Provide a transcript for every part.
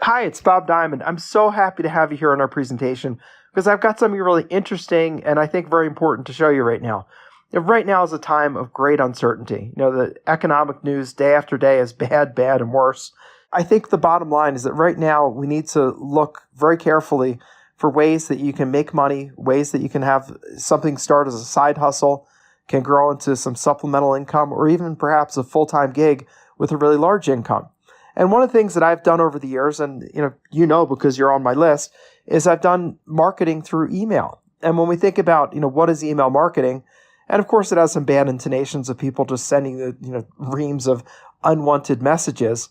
Hi, it's Bob Diamond. I'm so happy to have you here on our presentation because I've got something really interesting and I think very important to show you right now. Right now is a time of great uncertainty. The economic news day after day is bad, bad, and worse. I think the bottom line is that right now we need to look very carefully for ways that you can make money, ways that you can have something start as a side hustle, can grow into some supplemental income, or even perhaps a full-time gig with a really large income. And one of the things that I've done over the years, and because you're on my list, is I've done marketing through email. And when we think about, what is email marketing, and of course it has some bad intonations of people just sending the, reams of unwanted messages.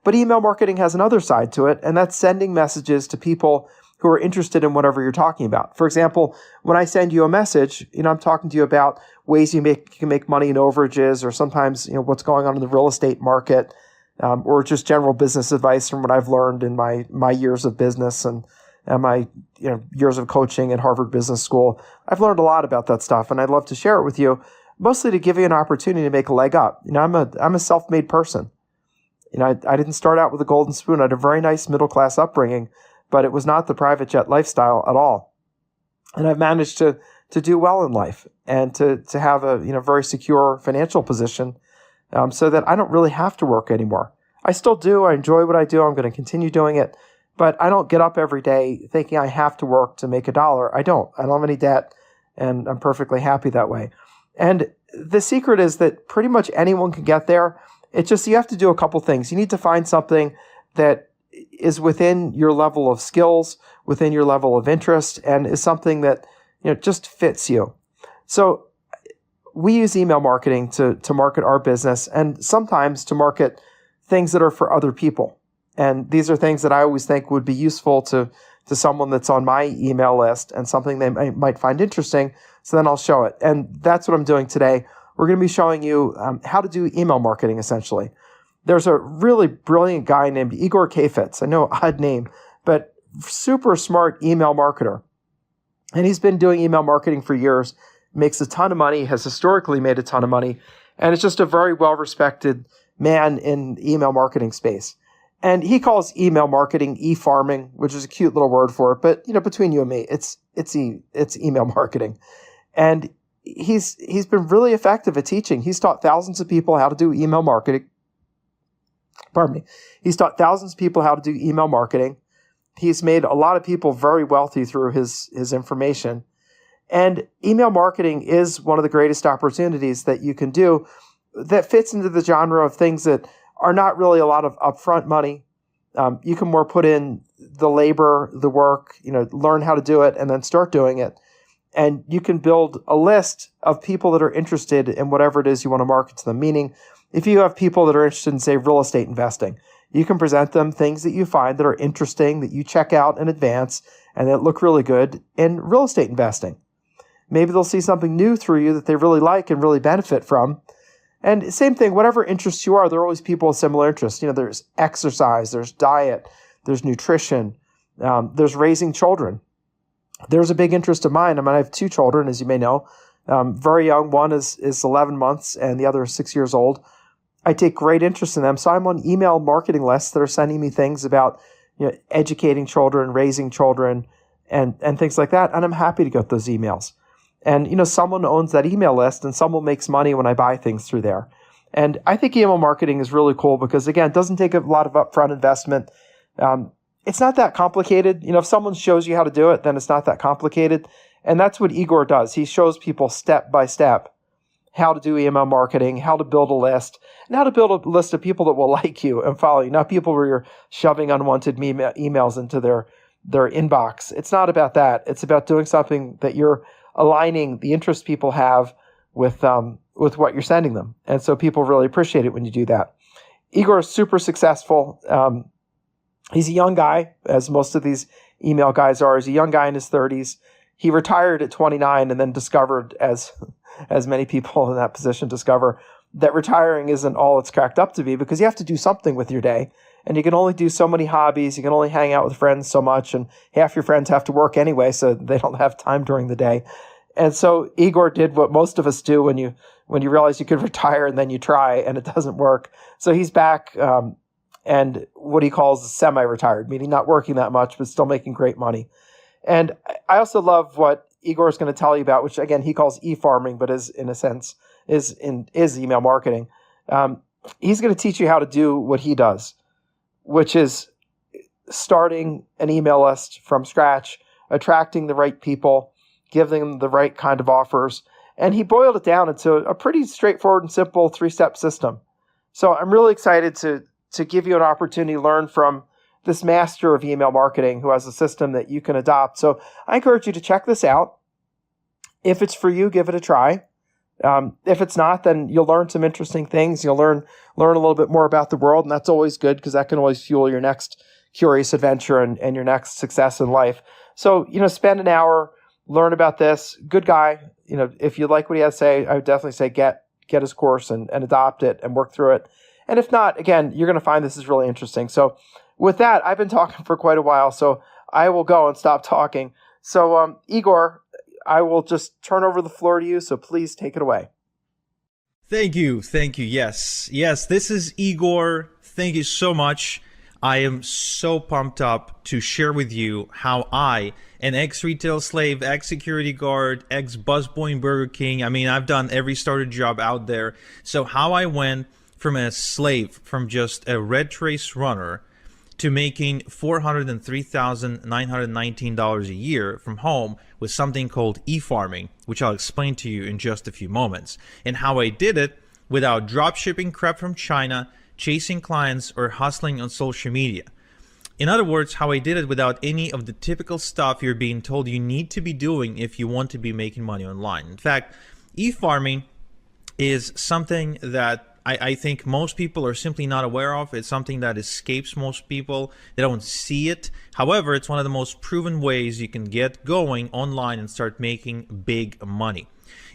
But email marketing has another side to it, and that's sending messages to people who are interested in whatever you're talking about. For example, when I send you a message, I'm talking to you about ways you can make money in overages, or sometimes, what's going on in the real estate market, or just general business advice from what I've learned in my years of business and my years of coaching at Harvard Business School. I've learned a lot about that stuff, and I'd love to share it with you, mostly to give you an opportunity to make a leg up. I'm a self-made person. I didn't start out with a golden spoon. I had a very nice middle-class upbringing, but it was not the private jet lifestyle at all. And I've managed to do well in life and to have a very secure financial position, so that I don't really have to work anymore. I still do. I enjoy what I do. I'm going to continue doing it. But I don't get up every day thinking I have to work to make a dollar. I don't have any debt, and I'm perfectly happy that way. And the secret is that pretty much anyone can get there. It's just you have to do a couple things. You need to find something that is within your level of skills, within your level of interest, and is something that just fits you. So we use email marketing to market our business, and sometimes to market things that are for other people. And these are things that I always think would be useful to someone that's on my email list and something they might find interesting. So then I'll show it. And that's what I'm doing today. We're going to be showing you how to do email marketing, essentially. There's a really brilliant guy named Igor Kafetz. I know, odd name, but super smart email marketer. And he's been doing email marketing for years, makes a ton of money, has historically made a ton of money, and is just a very well-respected man in the email marketing space. And he calls email marketing eFarming, which is a cute little word for it. But between you and me, it's email marketing. And he's been really effective at teaching. He's taught thousands of people how to do email marketing. Pardon me. He's taught thousands of people how to do email marketing. He's made a lot of people very wealthy through his information. And email marketing is one of the greatest opportunities that you can do that fits into the genre of things that are not really a lot of upfront money. You can more put in the labor, the work, learn how to do it, and then start doing it. And you can build a list of people that are interested in whatever it is you want to market to them. Meaning, if you have people that are interested in, say, real estate investing, you can present them things that you find that are interesting, that you check out in advance, and that look really good in real estate investing. Maybe they'll see something new through you that they really like and really benefit from. And same thing, whatever interests you are, there are always people with similar interests. There's exercise, there's diet, there's nutrition, there's raising children. There's a big interest of mine. I have two children, as you may know. Very young. One is 11 months and the other is 6 years old. I take great interest in them. So I'm on email marketing lists that are sending me things about educating children, raising children, and things like that. And I'm happy to get those emails. And, someone owns that email list and someone makes money when I buy things through there. And I think email marketing is really cool because, again, it doesn't take a lot of upfront investment. It's not that complicated. If someone shows you how to do it, then it's not that complicated. And that's what Igor does. He shows people step by step how to do email marketing, how to build a list, and how to build a list of people that will like you and follow you, not people where you're shoving unwanted emails into their inbox. It's not about that. It's about doing something that you're aligning the interests people have with what you're sending them. And so people really appreciate it when you do that. Igor is super successful. He's a young guy, as most of these email guys are. He's a young guy in his 30s. He retired at 29 and then discovered, as many people in that position discover, that retiring isn't all it's cracked up to be, because you have to do something with your day. And you can only do so many hobbies. You can only hang out with friends so much. And half your friends have to work anyway, so they don't have time during the day. And so Igor did what most of us do when you realize you could retire and then you try and it doesn't work. So he's back and what he calls semi-retired, meaning not working that much, but still making great money. And I also love what Igor is going to tell you about, which again, he calls eFarming, but is in a sense is email marketing. He's going to teach you how to do what he does, which is starting an email list from scratch, attracting the right people, giving them the right kind of offers. And he boiled it down into a pretty straightforward and simple 3-step system. So I'm really excited to give you an opportunity to learn from this master of email marketing who has a system that you can adopt. So I encourage you to check this out. If it's for you, give it a try. If it's not, then you'll learn some interesting things. You'll learn a little bit more about the world, and that's always good because that can always fuel your next curious adventure and your next success in life. So, spend an hour, learn about this. Good guy. If you like what he has to say, I would definitely say get his course and adopt it and work through it. And if not, again, you're going to find this is really interesting. So with that, I've been talking for quite a while, so I will go and stop talking. So Igor, I will just turn over the floor to you, so please take it away. Thank you. Yes, this is Igor. Thank you so much. I am so pumped up to share with you how I, an ex-retail slave, ex-security guard, ex-busboy in Burger King, I've done every starter job out there. So how I went from a slave, from just a red trace runner, to making $403,919 a year from home with something called eFarming, which I'll explain to you in just a few moments, and how I did it without drop shipping crap from China, chasing clients, or hustling on social media. In other words, how I did it without any of the typical stuff you're being told you need to be doing if you want to be making money online. In fact, eFarming is something that I think most people are simply not aware of. It's something that escapes most people. They don't see it. However, it's one of the most proven ways you can get going online and start making big money.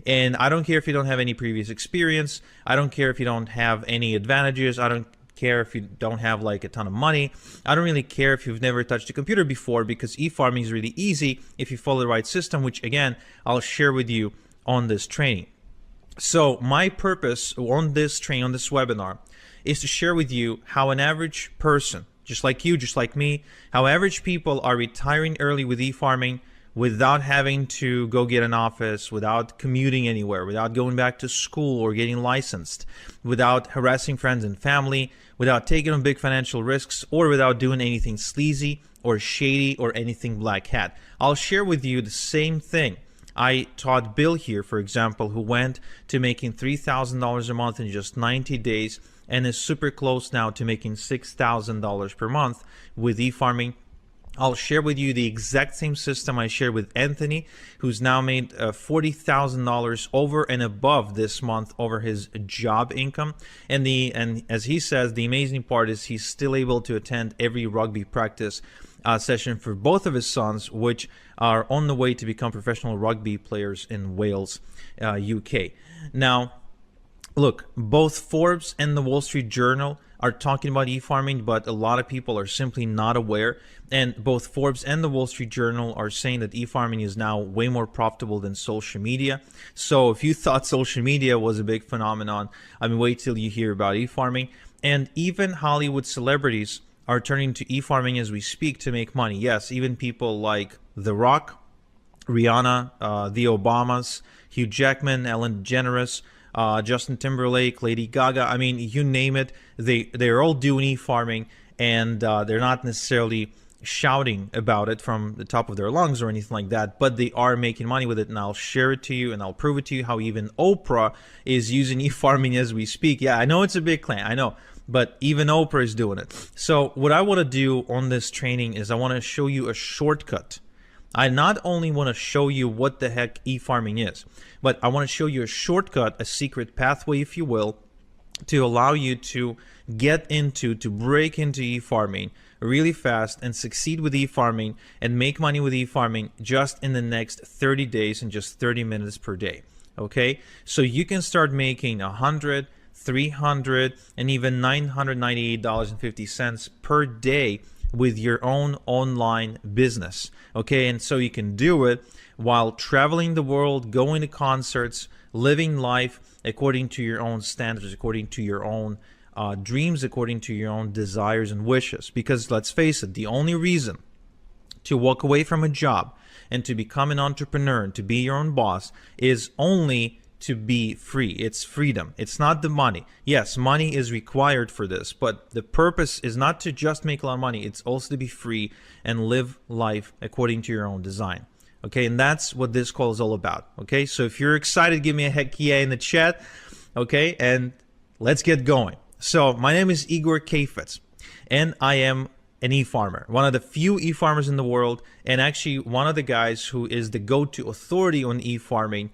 And I don't care if you don't have any previous experience. I don't care if you don't have any advantages. I don't care if you don't have like a ton of money. I don't really care if you've never touched a computer before, because eFarming is really easy if you follow the right system, which again, I'll share with you on this training. So my purpose on this training, on this webinar, is to share with you how an average person, just like you, just like me, how average people are retiring early with eFarming without having to go get an office, without commuting anywhere, without going back to school or getting licensed, without harassing friends and family, without taking on big financial risks, or without doing anything sleazy or shady or anything black hat. I'll share with you the same thing I taught Bill here, for example, who went to making $3,000 a month in just 90 days and is super close now to making $6,000 per month with eFarming. I'll share with you the exact same system I shared with Anthony, who's now made $40,000 over and above this month over his job income. And as he says, the amazing part is he's still able to attend every rugby practice session for both of his sons, which are on the way to become professional rugby players in Wales, UK. Now, look, both Forbes and the Wall Street Journal are talking about eFarming, but a lot of people are simply not aware. And both Forbes and the Wall Street Journal are saying that eFarming is now way more profitable than social media. So if you thought social media was a big phenomenon, wait till you hear about eFarming. And even Hollywood celebrities are turning to eFarming as we speak to make money. Yes, even people like The Rock, Rihanna, the Obamas, Hugh Jackman, Ellen DeGeneres, Justin Timberlake, Lady Gaga. You name it, they're all doing eFarming, and they're not necessarily shouting about it from the top of their lungs or anything like that, but they are making money with it, and I'll share it to you and I'll prove it to you how even Oprah is using eFarming as we speak. Yeah, I know it's a big claim, I know, but even Oprah is doing it. So what I want to do on this training is I want to show you a shortcut. I not only want to show you what the heck eFarming is, but I want to show you a shortcut, a secret pathway, if you will, to allow you to to break into eFarming really fast and succeed with eFarming and make money with eFarming just in the next 30 days and just 30 minutes per day. Okay, so you can start making $100, $300, and even $998.50 per day with your own online business. Okay, and so you can do it while traveling the world, going to concerts, living life according to your own standards, according to your own dreams according to your own desires and wishes. Because let's face it, the only reason to walk away from a job and to become an entrepreneur and to be your own boss is only to be free. It's freedom. It's not the money. Yes, money is required for this, but the purpose is not to just make a lot of money. It's also to be free and live life according to your own design. Okay, and that's what this call is all about. Okay, so if you're excited, give me a heck yeah in the chat. Okay, and let's get going. So my name is Igor Kafetz, and I am an e-farmer, one of the few e-farmers in the world, and actually one of the guys who is the go-to authority on e-farming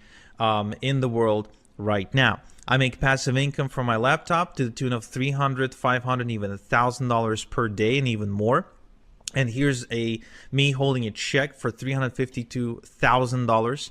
in the world right now. I make passive income from my laptop to the tune of $300, $500, even $1,000 per day, and even more. And here's me holding a check for $352,000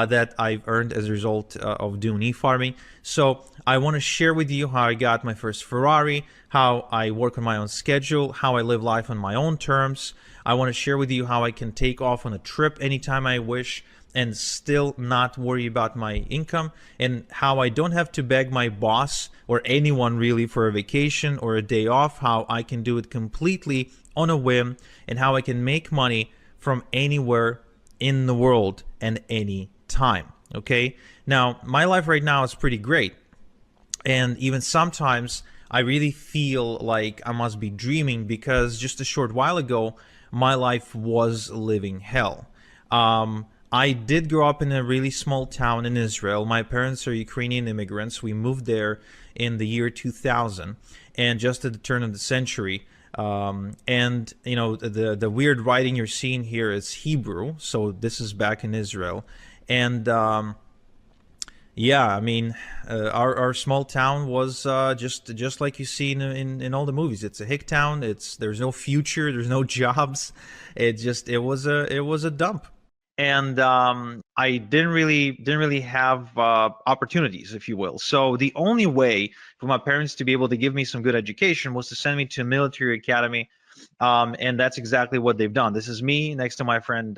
that I've earned as a result of doing e-farming. So I want to share with you how I got my first Ferrari, how I work on my own schedule, how I live life on my own terms. I want to share with you how I can take off on a trip anytime I wish and still not worry about my income, and how I don't have to beg my boss or anyone really for a vacation or a day off, how I can do it completely on a whim, and how I can make money from anywhere in the world and any time. Okay, now my life right now is pretty great, and even sometimes I really feel like I must be dreaming, because just a short while ago my life was living hell. I did grow up in a really small town in Israel. My parents are Ukrainian immigrants. We moved there in the year 2000, and just at the turn of the century. And you know, the weird writing you're seeing here is Hebrew, so this is back in Israel. And yeah, I mean, our small town was just like you see in all the movies. It's a hick town. There's no future. There's no jobs. It was a dump. And I didn't really have opportunities, if you will. So the only way for my parents to be able to give me some good education was to send me to a military academy, and that's exactly what they've done. This is me next to my friend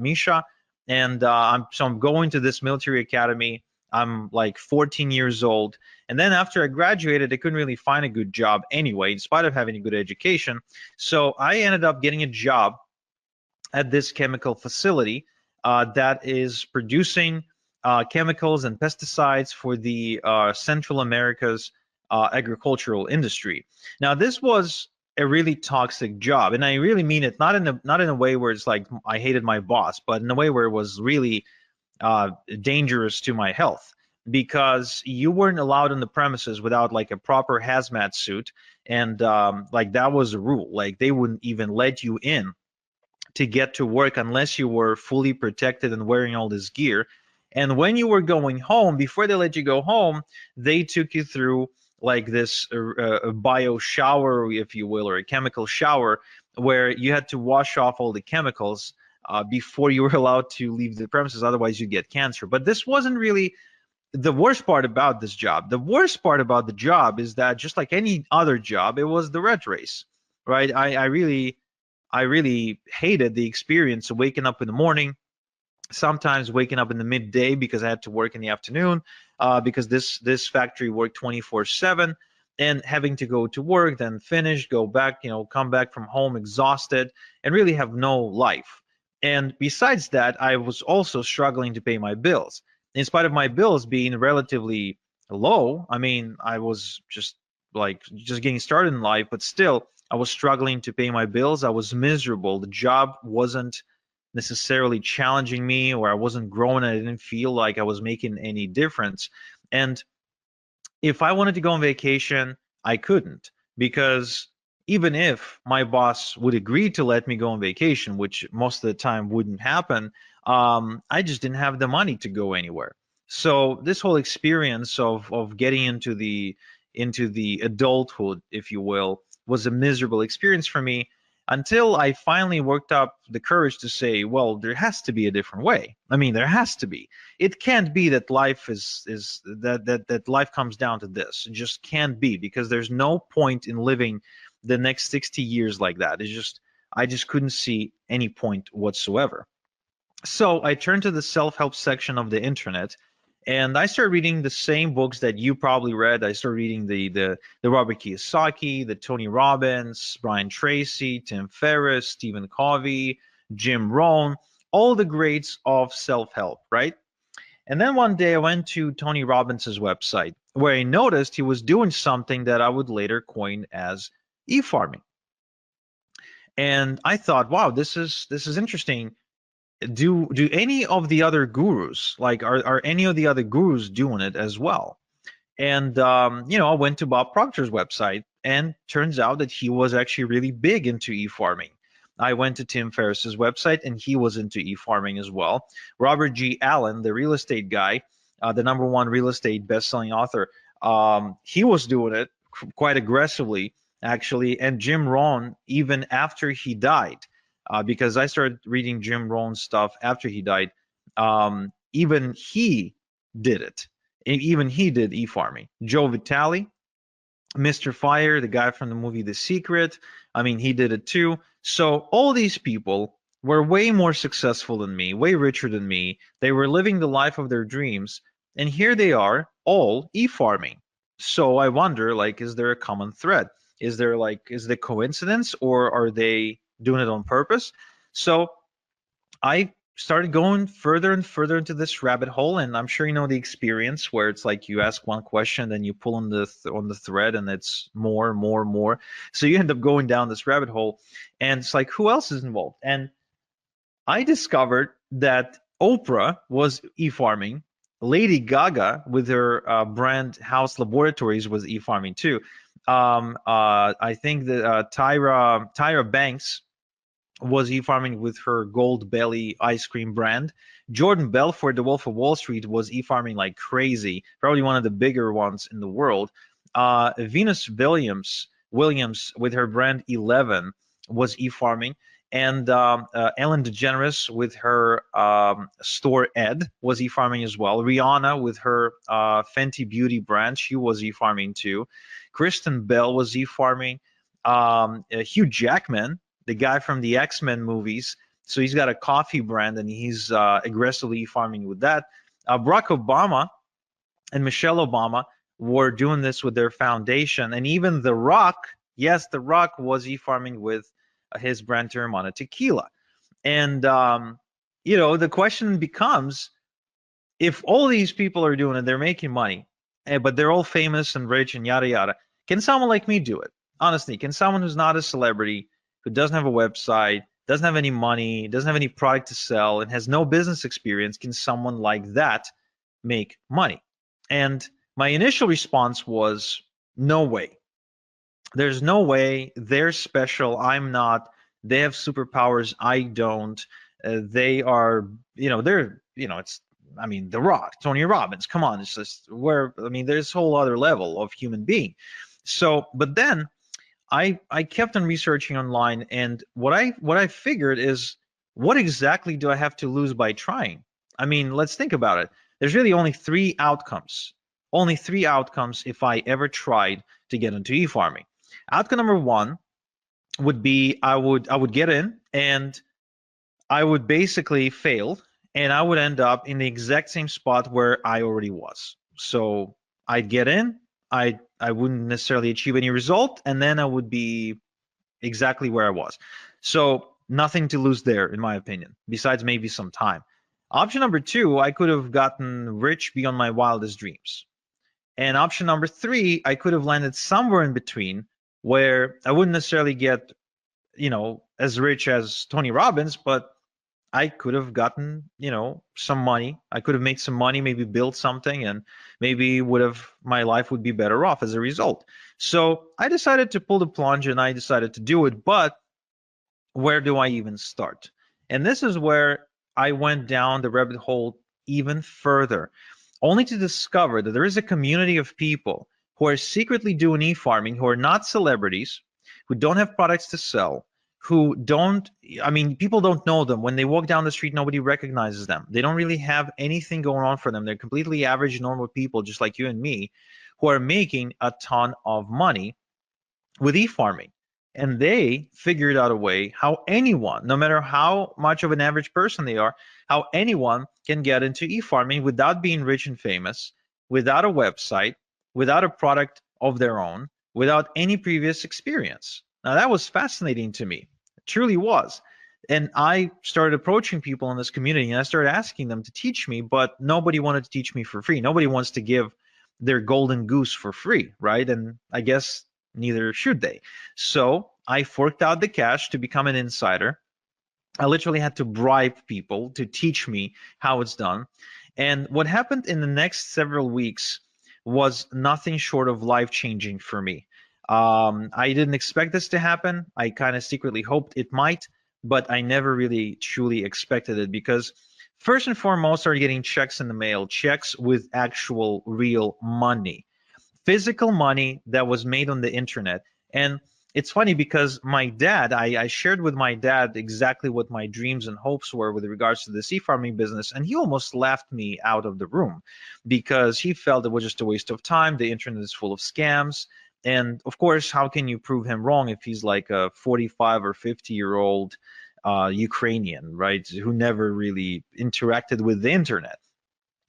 Misha, and I'm going to this military academy. I'm like 14 years old, and then after I graduated, I couldn't really find a good job anyway, in spite of having a good education. So I ended up getting a job at this chemical facility that is producing chemicals and pesticides for the Central America's agricultural industry. Now, this was a really toxic job, and I really mean it, not in a way where it's like I hated my boss, but in a way where it was really dangerous to my health, because you weren't allowed on the premises without like a proper hazmat suit, and like that was a rule. Like they wouldn't even let you in to get to work unless you were fully protected and wearing all this gear. And when you were going home, before they let you go home, they took you through like this bio shower, if you will, or a chemical shower, where you had to wash off all the chemicals before you were allowed to leave the premises. Otherwise, you get cancer. But this wasn't really the worst part about this job. The worst part about the job is that, just like any other job, it was the rat race, right? I really hated the experience of waking up in the morning, sometimes waking up in the midday because I had to work in the afternoon, because this factory worked 24/7, and having to go to work, then finish, go back, come back from home exhausted, and really have no life. And besides that, I was also struggling to pay my bills. In spite of my bills being relatively low, I mean, I was just getting started in life, but still, I was struggling to pay my bills. I was miserable. The job wasn't necessarily challenging me, or I wasn't growing. I didn't feel like I was making any difference. And if I wanted to go on vacation, I couldn't, because even if my boss would agree to let me go on vacation, which most of the time wouldn't happen, I just didn't have the money to go anywhere. So this whole experience of getting into the adulthood, if you will, was a miserable experience for me, until I finally worked up the courage to say, well, there has to be a different way. I mean, there has to be. It can't be that life is that life comes down to this. It just can't be, because there's no point in living the next 60 years like that. I just couldn't see any point whatsoever. So I turned to the self-help section of the internet, And I started reading the same books that you probably read. I started reading the Robert Kiyosaki, the Tony Robbins, Brian Tracy, Tim Ferriss, Stephen Covey, Jim Rohn, all the greats of self-help, right? And then one day I went to Tony Robbins's website where I noticed he was doing something that I would later coin as e-farming. And I thought, wow, this is interesting. Do any of the other gurus, like are any of the other gurus doing it as well? And I went to Bob Proctor's website, and turns out that he was actually really big into e-farming. I went to Tim Ferriss's website, and he was into e-farming as well. Robert G. Allen, the real estate guy, the #1 real estate best-selling author, he was doing it quite aggressively, actually. And Jim Rohn, even after he died, because I started reading Jim Rohn's stuff after he died, even he did it. Even he did e-farming. Joe Vitale, Mr. Fire, the guy from the movie The Secret, I mean, he did it too. So all these people were way more successful than me, way richer than me. They were living the life of their dreams. And here they are, all e-farming. So I wonder, like, is there a common thread? Is the coincidence, or are they doing it on purpose? So I started going further and further into this rabbit hole, and I'm sure you know the experience where it's like you ask one question, then you pull on the thread, and it's more, more, more. So you end up going down this rabbit hole, and it's like, who else is involved? And I discovered that Oprah was e-farming. Lady Gaga, with her brand House Laboratories, was e-farming too. I think that Tyra Banks was e-farming with her Gold Belly ice cream brand. Jordan Belfort, the Wolf of Wall Street, was e-farming like crazy, probably one of the bigger ones in the world. Venus Williams with her brand 11 was e-farming. And Ellen DeGeneres with her store Ed was e-farming as well. Rihanna with her Fenty Beauty brand, she was e-farming too. Kristen Bell was e-farming. Hugh Jackman, the guy from the X-Men movies. So he's got a coffee brand, and he's aggressively farming with that. Barack Obama and Michelle Obama were doing this with their foundation. And even The Rock, yes, The Rock was e-farming with his brand Teremana Tequila. And, the question becomes, if all these people are doing it, they're making money, but they're all famous and rich and yada, yada, can someone like me do it? Honestly, can someone who's not a celebrity, who doesn't have a website, doesn't have any money, doesn't have any product to sell, and has no business experience, can someone like that make money? And my initial response was, no way. There's no way. They're special. I'm not. They have superpowers. I don't. They are, it's, I mean, The Rock, Tony Robbins. Come on, it's just there's a whole other level of human being. So, but then I kept on researching online, and what I figured is, what exactly do I have to lose by trying? I mean, let's think about it. There's really only three outcomes. Only three outcomes if I ever tried to get into e-farming. Outcome number one would be I would get in, and I would basically fail, and I would end up in the exact same spot where I already was. So I'd get in, I wouldn't necessarily achieve any result, and then I would be exactly where I was. So nothing to lose there, in my opinion, besides maybe some time. Option number two, I could have gotten rich beyond my wildest dreams. And option number three, I could have landed somewhere in between, where I wouldn't necessarily get, as rich as Tony Robbins, but I could have gotten, some money. I could have made some money, maybe built something, and maybe my life would be better off as a result. So I decided to pull the plunge, and I decided to do it. But where do I even start? And this is where I went down the rabbit hole even further, only to discover that there is a community of people who are secretly doing e-farming, who are not celebrities, who don't have products to sell, who don't, people don't know them. When they walk down the street, nobody recognizes them. They don't really have anything going on for them. They're completely average, normal people, just like you and me, who are making a ton of money with e-farming. And they figured out a way how anyone, no matter how much of an average person they are, how anyone can get into e-farming without being rich and famous, without a website, without a product of their own, without any previous experience. Now that was fascinating to me. It truly was. And I started approaching people in this community and I started asking them to teach me, but nobody wanted to teach me for free. Nobody wants to give their golden goose for free, right? And I guess neither should they. So I forked out the cash to become an insider. I literally had to bribe people to teach me how it's done. And what happened in the next several weeks was nothing short of life changing for me. I didn't expect this to happen. I kind of secretly hoped it might, but I never really truly expected it because first and foremost, I started getting checks in the mail, checks with actual real money, physical money that was made on the internet. And it's funny because my dad, I shared with my dad exactly what my dreams and hopes were with regards to the sea farming business, and he almost laughed me out of the room because he felt it was just a waste of time. The internet is full of scams. And of course, how can you prove him wrong if he's like a 45 or 50-year-old Ukrainian, right, who never really interacted with the internet?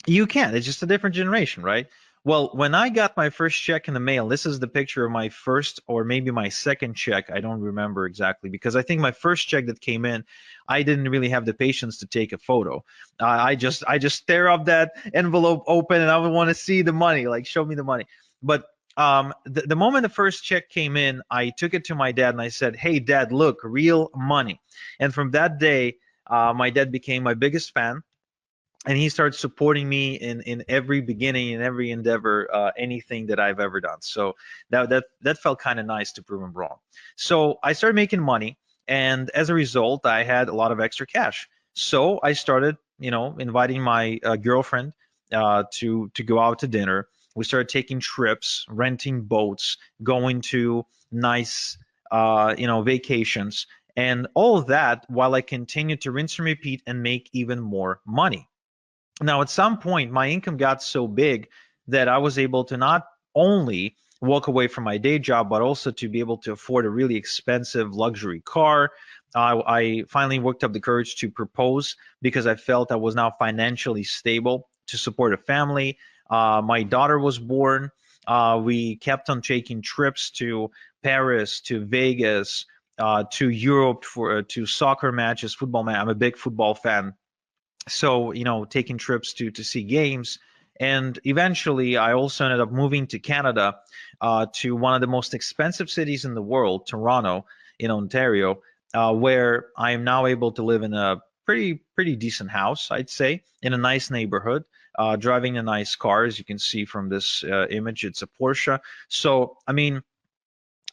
You can't. It's just a different generation, right? Well, when I got my first check in the mail, this is the picture of my first or maybe my second check. I don't remember exactly because I think my first check that came in, I didn't really have the patience to take a photo. I just stare up that envelope open and I would want to see the money, like show me the money. But the moment the first check came in, I took it to my dad and I said, "Hey, Dad, look, real money." And from that day, my dad became my biggest fan and he started supporting me in every beginning in every endeavor, anything that I've ever done. So that felt kind of nice to prove him wrong. So I started making money, and as a result, I had a lot of extra cash. So I started, inviting my girlfriend to go out to dinner. We started taking trips, renting boats, going to nice vacations, and all of that while I continued to rinse and repeat and make even more money. Now, at some point, my income got so big that I was able to not only walk away from my day job, but also to be able to afford a really expensive luxury car. I finally worked up the courage to propose because I felt I was now financially stable to support a family. My daughter was born. We kept on taking trips to Paris, to Vegas, to Europe for to soccer matches, football match. I'm a big football fan, so taking trips to see games. And eventually I also ended up moving to Canada, to one of the most expensive cities in the world, Toronto, in Ontario, where I am now able to live in a pretty decent house, I'd say, in a nice neighborhood, driving a nice car. As you can see from this image, it's a Porsche. So I mean,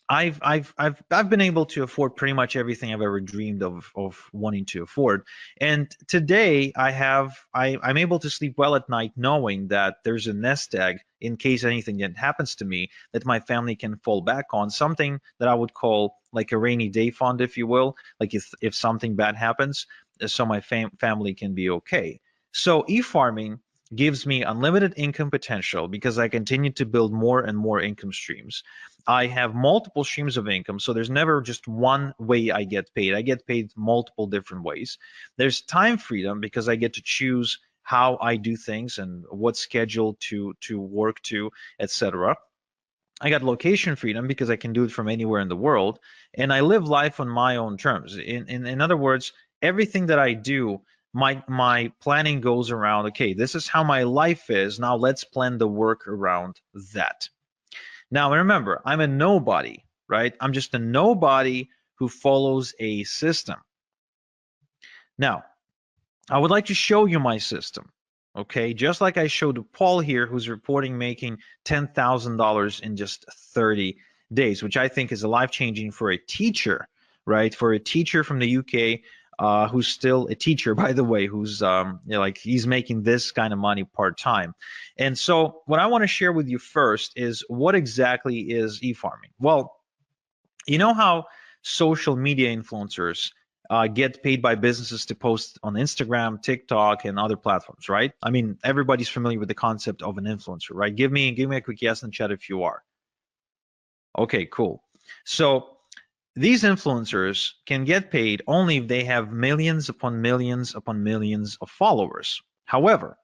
I've been able to afford pretty much everything I've ever dreamed of wanting to afford. And today I'm able to sleep well at night knowing that there's a nest egg in case anything that happens to me that my family can fall back on, something that I would call like a rainy day fund, if you will, like if something bad happens, so my family can be okay. So e-farming gives me unlimited income potential because I continue to build more and more income streams. I have multiple streams of income, so there's never just one way I get paid. I get paid multiple different ways. There's time freedom because I get to choose how I do things and what schedule to work to, etc. I got location freedom because I can do it from anywhere in the world, and I live life on my own terms. In other words, everything that I do, my planning goes around, okay, this is how my life is. Now let's plan the work around that. Now remember, I'm a nobody, right? I'm just a nobody who follows a system. Now, I would like to show you my system, okay? Just like I showed Paul here, who's reporting making $10,000 in just 30 days, which I think is a life-changing for a teacher, right? For a teacher from the UK, who's still a teacher, by the way, who's like he's making this kind of money part-time. And so what I want to share with you first is what exactly is e-farming? Well, you know how social media influencers get paid by businesses to post on Instagram, TikTok, and other platforms, right? I mean, everybody's familiar with the concept of an influencer, right? Give me a quick yes in chat if you are. Okay, cool. So These influencers can get paid only if they have millions upon millions upon millions of followers. However,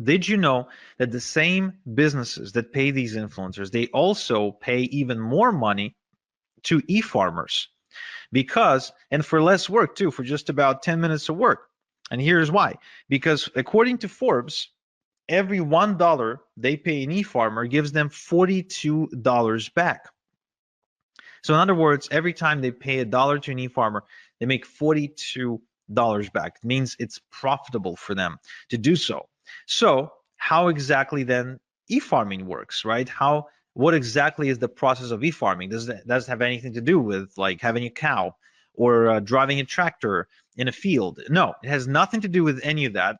did you know that the same businesses that pay these influencers, they also pay even more money to e-farmers? Because, and for less work too, for just about 10 minutes of work. And here's why. Because according to Forbes, every $1 they pay an e-farmer gives them $42 back. So in other words, every time they pay $1 to an e-farmer, they make $42 back. It means it's profitable for them to do so. So how exactly then e-farming works, right? What exactly is the process of e-farming? Does it have anything to do with like having a cow or driving a tractor in a field? No, it has nothing to do with any of that.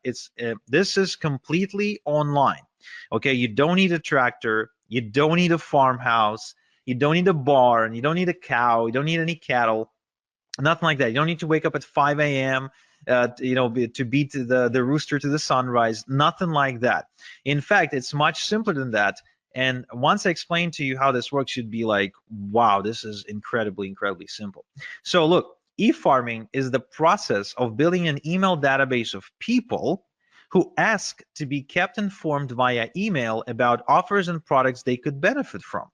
This is completely online. Okay, you don't need a tractor, you don't need a farmhouse, you don't need a barn, you don't need a cow, you don't need any cattle, nothing like that. You don't need to wake up at 5 a.m. To beat the rooster to the sunrise, nothing like that. In fact, it's much simpler than that. And once I explain to you how this works, you'd be like, wow, this is incredibly simple. So look, e-farming is the process of building an email database of people who ask to be kept informed via email about offers and products they could benefit from.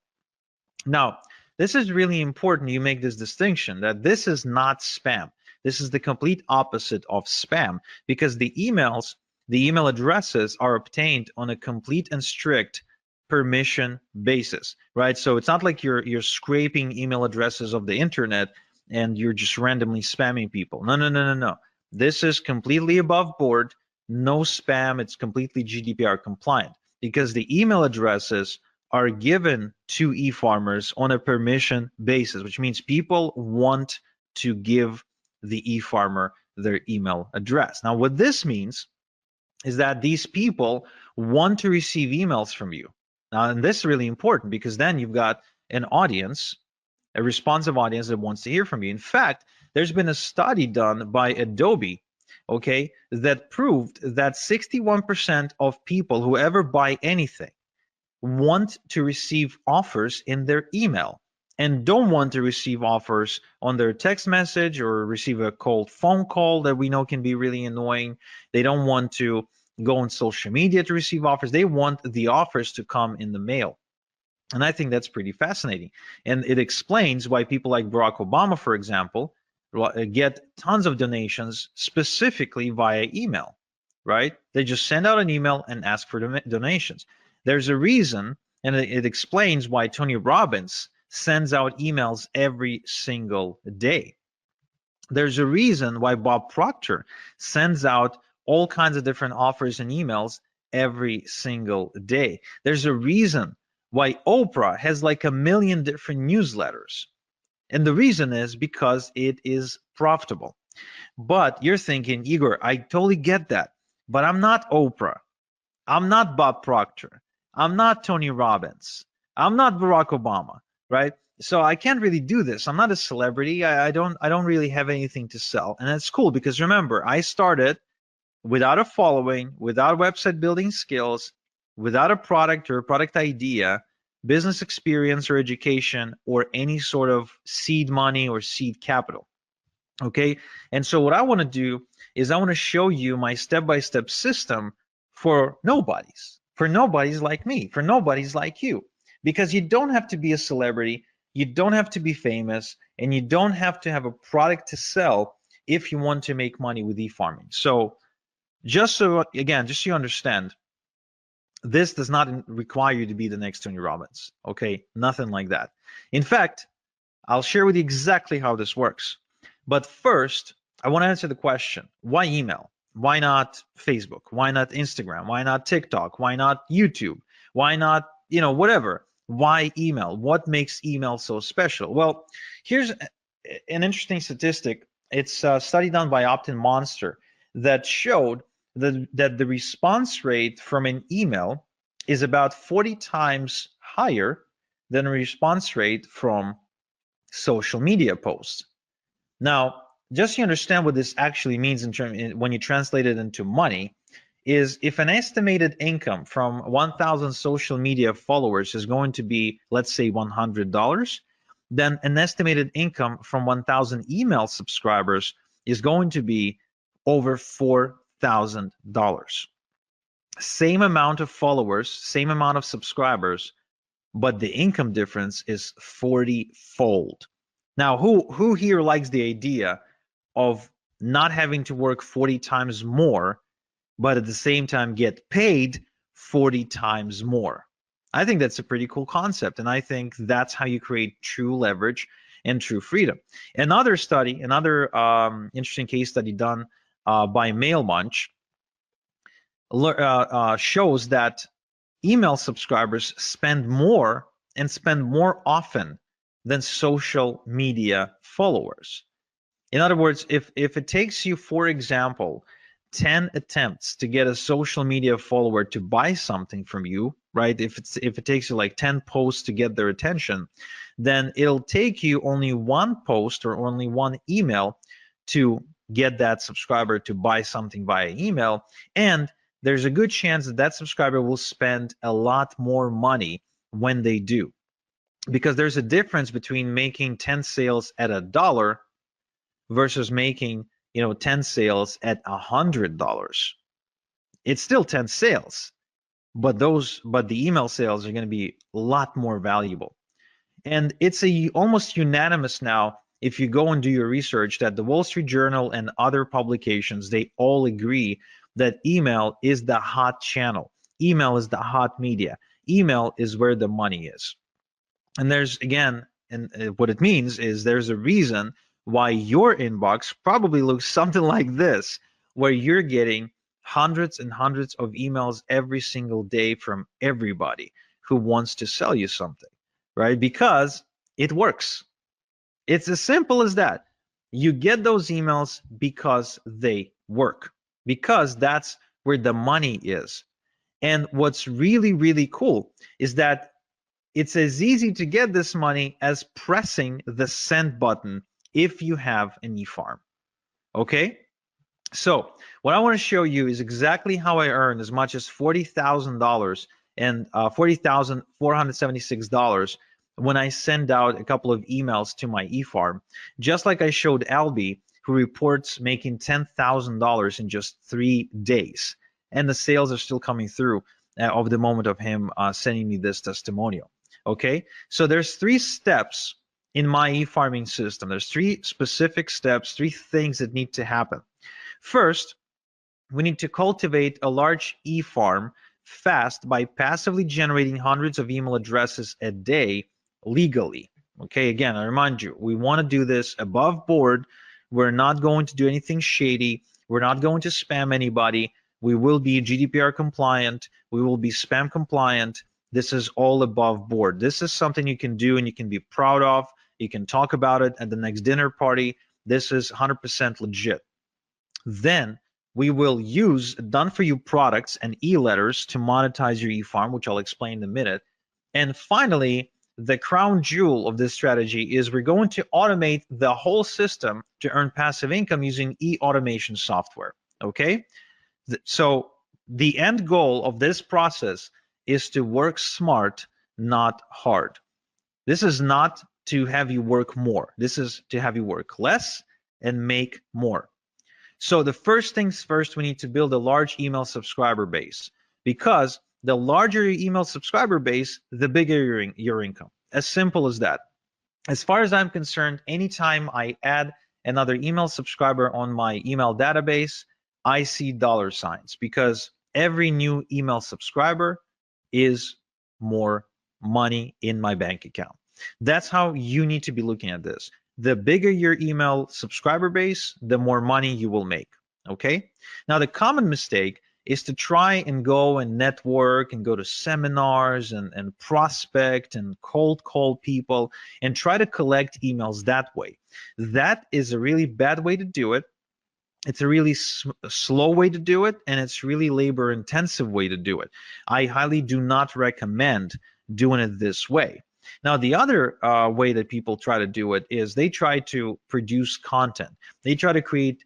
Now, this is really important you make this distinction that this is not spam. This is the complete opposite of spam, because the email addresses are obtained on a complete and strict permission basis, right? So it's not like you're scraping email addresses of the internet and you're just randomly spamming people. No. This is completely above board, no spam. It's completely GDPR compliant because the email addresses are given to e-farmers on a permission basis, which means people want to give the e-farmer their email address. Now, what this means is that these people want to receive emails from you. Now, and this is really important because then you've got an audience, a responsive audience that wants to hear from you. In fact, there's been a study done by Adobe, okay, that proved that 61% of people who ever buy anything want to receive offers in their email and don't want to receive offers on their text message or receive a cold phone call that we know can be really annoying. They don't want to go on social media to receive offers. They want the offers to come in the mail. And I think that's pretty fascinating. And it explains why people like Barack Obama, for example, get tons of donations specifically via email, right? They just send out an email and ask for donations. There's a reason, and it explains why Tony Robbins sends out emails every single day. There's a reason why Bob Proctor sends out all kinds of different offers and emails every single day. There's a reason why Oprah has like 1 million different newsletters. And the reason is because it is profitable. But you're thinking, Igor, I totally get that, but I'm not Oprah. I'm not Bob Proctor. I'm not Tony Robbins. I'm not Barack Obama, right? So I can't really do this. I'm not a celebrity. I don't really have anything to sell. And that's cool because remember, I started without a following, without website building skills, without a product or a product idea, business experience or education, or any sort of seed money or seed capital. Okay. And so what I want to do is I want to show you my step-by-step system for nobodies like me, for nobodies like you, because you don't have to be a celebrity, you don't have to be famous, and you don't have to have a product to sell if you want to make money with e-farming. So just so you understand, this does not require you to be the next Tony Robbins, okay? Nothing like that. In fact, I'll share with you exactly how this works. But first, I want to answer the question, why email? Why not Facebook? Why not Instagram? Why not TikTok? Why not YouTube? Why not, whatever? Why email? What makes email so special? Well, here's an interesting statistic. It's a study done by Opt-in Monster that showed that the response rate from an email is about 40 times higher than a response rate from social media posts. Now, just so you understand what this actually means when you translate it into money, is if an estimated income from 1,000 social media followers is going to be, let's say, $100, then an estimated income from 1,000 email subscribers is going to be over $4,000. Same amount of followers, same amount of subscribers, but the income difference is 40-fold. Now, who here likes the idea of not having to work 40 times more, but at the same time get paid 40 times more? I think that's a pretty cool concept, and I think that's how you create true leverage and true freedom. Another study, another interesting case study done by MailMunch shows that email subscribers spend more and spend more often than social media followers. In other words, if it takes you, for example, 10 attempts to get a social media follower to buy something from you, right? If it takes you like 10 posts to get their attention, then it'll take you only one post or only one email to get that subscriber to buy something via email. And there's a good chance that that subscriber will spend a lot more money when they do. Because there's a difference between making 10 sales at $1 versus making 10 sales at $100. It's still 10 sales, but the email sales are going to be a lot more valuable. And it's almost unanimous now, if you go and do your research, that the Wall Street Journal and other publications, they all agree that email is the hot channel. Email is the hot media. Email is where the money is. And there's, again, and what it means is there's a reason why your inbox probably looks something like this, where you're getting hundreds and hundreds of emails every single day from everybody who wants to sell you something, right? Because it works. It's as simple as that. You get those emails because they work, because that's where the money is. And what's really, really cool is that it's as easy to get this money as pressing the send button if you have an eFarm. Okay? So what I want to show you is exactly how I earned as much as $40,000 and $40,476 when I send out a couple of emails to my eFarm, just like I showed Albie, who reports making $10,000 in just 3 days. And the sales are still coming through of the moment of him sending me this testimonial. Okay, so there's 3 steps in my eFarming system. There's 3 specific steps, 3 things that need to happen. First, we need to cultivate a large eFarm fast by passively generating hundreds of email addresses a day legally. Okay, again, I remind you, we want to do this above board. We're not going to do anything shady. We're not going to spam anybody. We will be GDPR compliant. We will be spam compliant. This is all above board. This is something you can do and you can be proud of. You can talk about it at the next dinner party. This is 100% legit. Then we will use done-for-you products and e-letters to monetize your eFarm, which I'll explain in a minute. And finally, the crown jewel of this strategy is we're going to automate the whole system to earn passive income using e-automation software. Okay? So the end goal of this process is to work smart, not hard. This is not to have you work more. This is to have you work less and make more. So the first things first, we need to build a large email subscriber base, because the larger your email subscriber base, the bigger your income. As simple as that. As far as I'm concerned, anytime I add another email subscriber on my email database, I see dollar signs, because every new email subscriber is more money in my bank account. That's how you need to be looking at this. The bigger your email subscriber base, the more money you will make. Okay? Now, the common mistake is to try and go and network and go to seminars and prospect and cold call people and try to collect emails that way. That is a really bad way to do it. It's a really slow way to do it, and it's really labor intensive way to do it. I highly do not recommend doing it this way. Now, the other way that people try to do it is they try to produce content. They try to create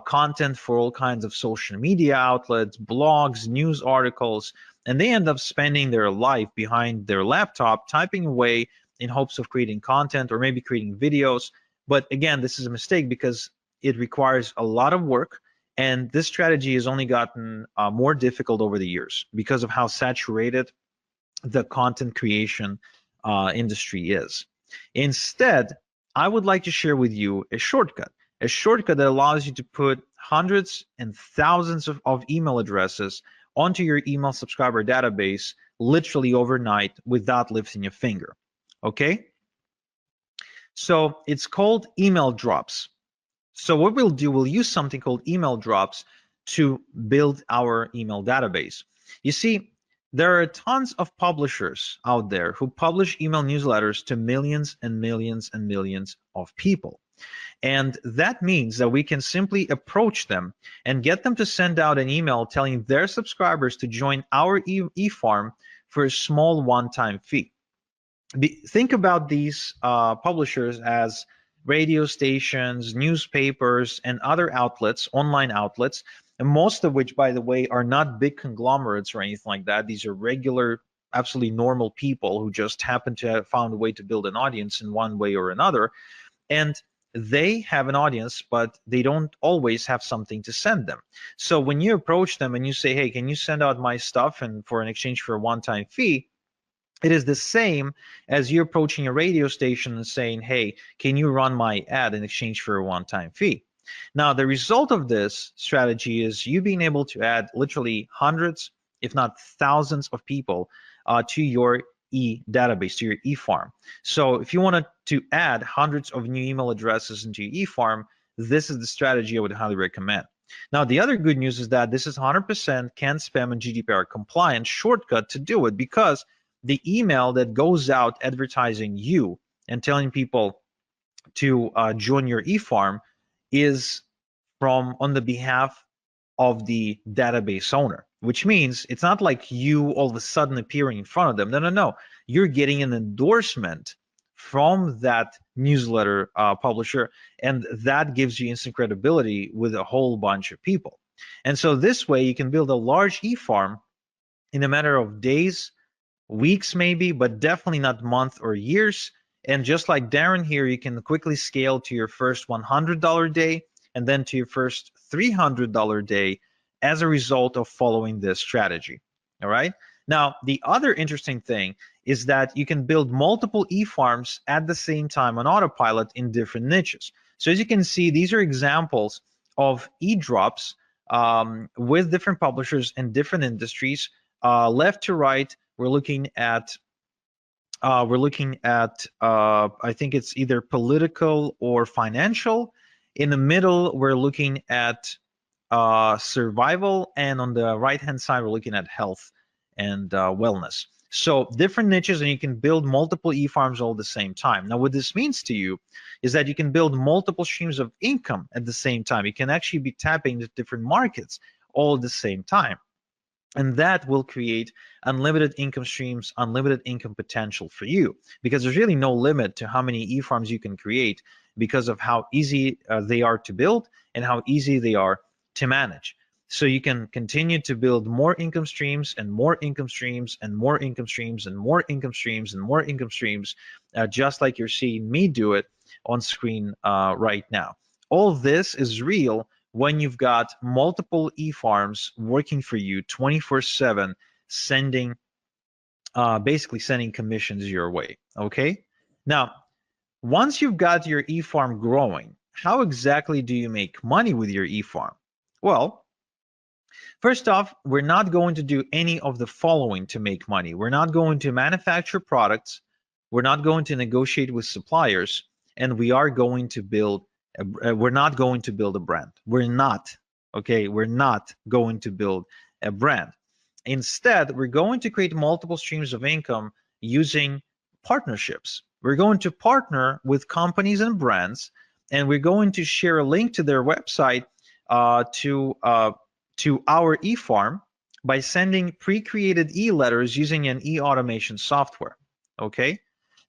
content for all kinds of social media outlets, blogs, news articles, and they end up spending their life behind their laptop typing away in hopes of creating content or maybe creating videos. But again, this is a mistake because it requires a lot of work, and this strategy has only gotten more difficult over the years because of how saturated the content creation industry is. Instead, I would like to share with you a shortcut that allows you to put hundreds and thousands of email addresses onto your email subscriber database literally overnight without lifting a finger. Okay? So it's called email drops. So what we'll do, we'll use something called email drops to build our email database. You see, there are tons of publishers out there who publish email newsletters to millions and millions and millions of people. And that means that we can simply approach them and get them to send out an email telling their subscribers to join our eFarm for a small one-time fee. Think about these publishers as radio stations, newspapers, and other outlets, online outlets, and most of which, by the way, are not big conglomerates or anything like that. These are regular, absolutely normal people who just happen to have found a way to build an audience in one way or another. And they have an audience, but they don't always have something to send them. So when you approach them and you say, hey, can you send out my stuff and for an exchange for a one-time fee, it is the same as you approaching a radio station and saying, hey, can you run my ad in exchange for a one-time fee? Now, the result of this strategy is you being able to add literally hundreds, if not thousands of people to your database, to your eFarm. So if you wanted to add hundreds of new email addresses into your eFarm, this is the strategy I would highly recommend. Now, the other good news is that this is 100% CAN spam and GDPR compliant shortcut to do it, because the email that goes out advertising you and telling people to join your eFarm is from on the behalf of the database owner, which means it's not like you all of a sudden appearing in front of them. No, no, no. You're getting an endorsement from that newsletter publisher, and that gives you instant credibility with a whole bunch of people. And so this way you can build a large eFarm in a matter of days, weeks maybe, but definitely not months or years. And just like Darren here, you can quickly scale to your first $100 day and then to your first $300 day as a result of following this strategy. All right. Now, the other interesting thing is that you can build multiple eFarms at the same time on autopilot in different niches. So as you can see, these are examples of e-drops with different publishers and different industries. Left to right, we're looking at I think it's either political or financial. In the middle, we're looking at survival, and on the right-hand side, we're looking at health and wellness. So different niches, and you can build multiple eFarms all at the same time. Now, what this means to you is that you can build multiple streams of income at the same time. You can actually be tapping into different markets all at the same time. And that will create unlimited income streams, unlimited income potential for you, because there's really no limit to how many eFarms you can create because of how easy they are to build and how easy they are to manage. So you can continue to build more income streams and more income streams and more income streams and more income streams and more income streams, just like you're seeing me do it on screen right now. All this is real when you've got multiple eFarms working for you 24/7, basically sending commissions your way. Okay. Now, once you've got your eFarm growing, how exactly do you make money with your eFarm? Well, first off, we're not going to do any of the following to make money. We're not going to manufacture products. We're not going to negotiate with suppliers, and we are going to build. We're not going to build a brand. We're not. Okay, we're not going to build a brand. Instead, we're going to create multiple streams of income using partnerships. We're going to partner with companies and brands, and we're going to share a link to their website to our eFarm by sending pre-created e-letters using an e-automation software. Okay.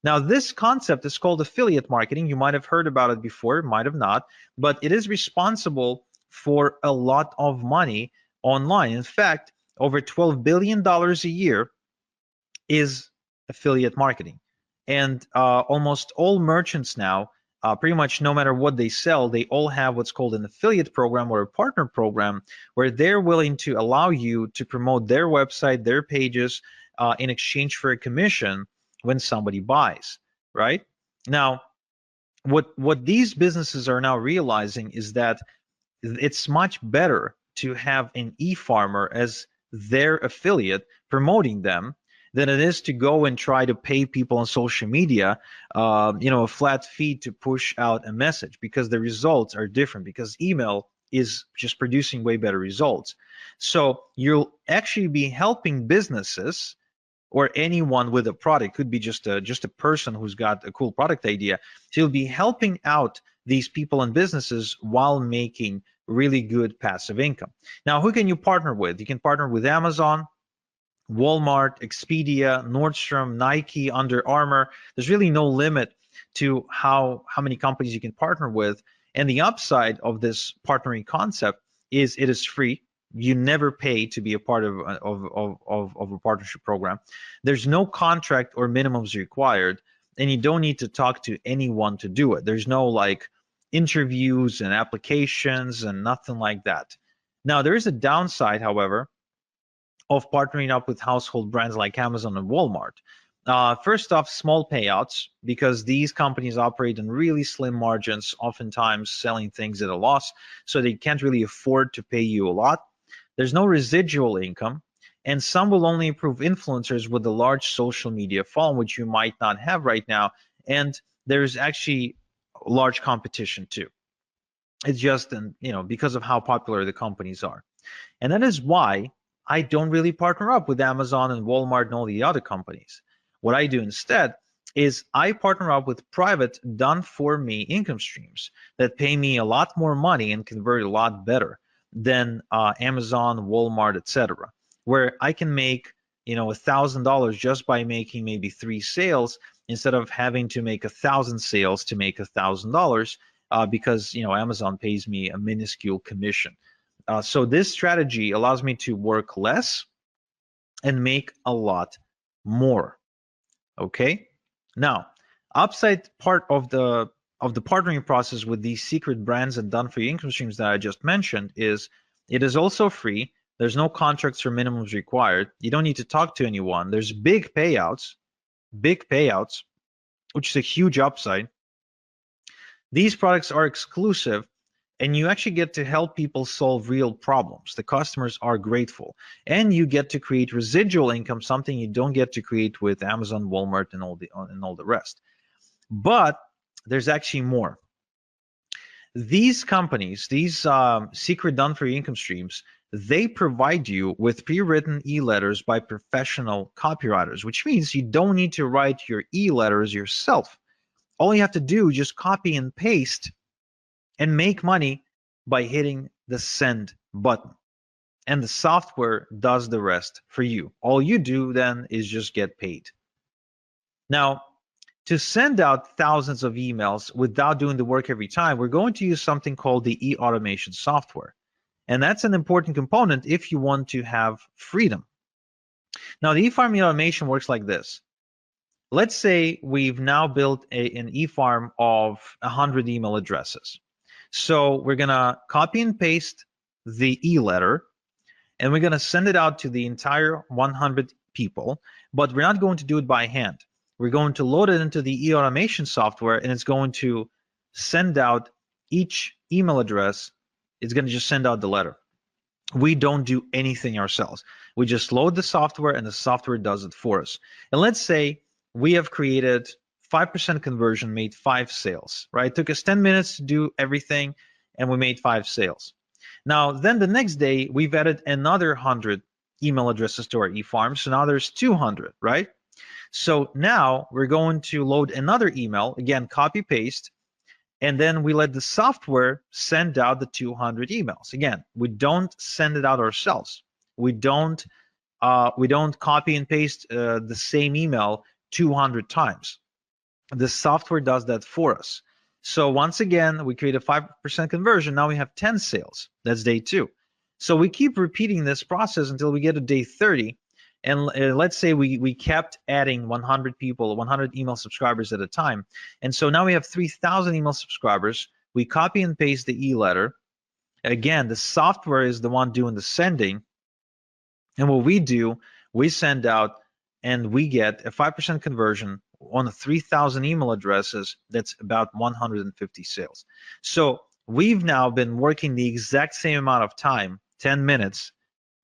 Now, this concept is called affiliate marketing. You might have heard about it before, might have not, but it is responsible for a lot of money online. In fact, over $12 billion a year is affiliate marketing. And almost all merchants now, pretty much no matter what they sell, they all have what's called an affiliate program or a partner program, where they're willing to allow you to promote their website, their pages, in exchange for a commission when somebody buys, right? Now, what these businesses are now realizing is that it's much better to have an e-farmer as their affiliate promoting them than it is to go and try to pay people on social media, a flat fee to push out a message, because the results are different, because email is just producing way better results. So you'll actually be helping businesses or anyone with a product. Could be just a person who's got a cool product idea. So you'll be helping out these people and businesses while making really good passive income. Now, who can you partner with? You can partner with Amazon, Walmart, Expedia, Nordstrom, Nike, Under Armour. There's really no limit to how many companies you can partner with. And the upside of this partnering concept is it is free. You never pay to be a part of a partnership program. There's no contract or minimums required, and you don't need to talk to anyone to do it. There's no like interviews and applications and nothing like that. Now, there is a downside, however, of partnering up with household brands like Amazon and Walmart. First off, small payouts, because these companies operate in really slim margins, oftentimes selling things at a loss, so they can't really afford to pay you a lot. There's no residual income, and some will only approve influencers with a large social media following, which you might not have right now, and there's actually large competition too. It's just, because of how popular the companies are. And that is why I don't really partner up with Amazon and Walmart and all the other companies. What I do instead is I partner up with private, done-for-me income streams that pay me a lot more money and convert a lot better than Amazon, Walmart, etc., where I can make $1,000 just by making maybe 3 sales instead of having to make 1,000 sales to make $1,000, because Amazon pays me a minuscule commission. So this strategy allows me to work less and make a lot more. Okay. Now, upside part of the partnering process with these secret brands and done-for-you income streams that I just mentioned is it is also free. There's no contracts or minimums required. You don't need to talk to anyone. There's big payouts, which is a huge upside. These products are exclusive, and you actually get to help people solve real problems. The customers are grateful, and you get to create residual income, something you don't get to create with Amazon, Walmart, and all the rest. But there's actually more. These companies, these secret done-for-you income streams, they provide you with pre-written e-letters by professional copywriters, which means you don't need to write your e-letters yourself. All you have to do is just copy and paste and make money by hitting the send button. And the software does the rest for you. All you do then is just get paid. Now, to send out thousands of emails without doing the work every time, we're going to use something called the e-automation software. And that's an important component if you want to have freedom. Now, the eFarm automation works like this. Let's say we've now built an eFarm of 100 email addresses. So we're going to copy and paste the e-letter, and we're going to send it out to the entire 100 people, but we're not going to do it by hand. We're going to load it into the e-automation software, and it's going to send out each email address. It's going to just send out the letter. We don't do anything ourselves. We just load the software, and the software does it for us. And let's say we have created 5% conversion, made 5 sales, right? It took us 10 minutes to do everything, and we made 5 sales. Now, then the next day, we've added another 100 email addresses to our eFarm, so now there's 200, right? So now we're going to load another email, again, copy, paste, and then we let the software send out the 200 emails. Again, we don't send it out ourselves. We don't copy and paste the same email 200 times. The software does that for us. So once again, we create a 5% conversion. Now we have 10 sales. That's day 2. So we keep repeating this process until we get to day 30. And let's say we kept adding 100 people, 100 email subscribers at a time. And so now we have 3,000 email subscribers. We copy and paste the e-letter. Again, the software is the one doing the sending. And what we do, we send out and we get a 5% conversion on the 3,000 email addresses. That's about 150 sales. So we've now been working the exact same amount of time, 10 minutes,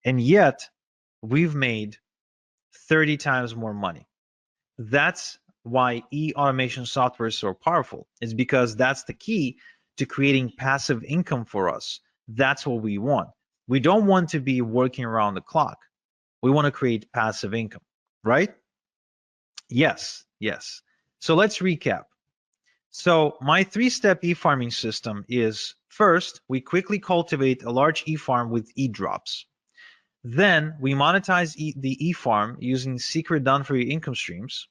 and yet we've made 30 times more money. That's why e-automation software is so powerful. It's because that's the key to creating passive income for us. That's what we want. We don't want to be working around the clock. We want to create passive income, right? Yes, yes. So let's recap. So my 3-step e-farming system is, first, we quickly cultivate a large e-farm with e-drops. Then we monetize the e-farm using secret done-for-you income streams.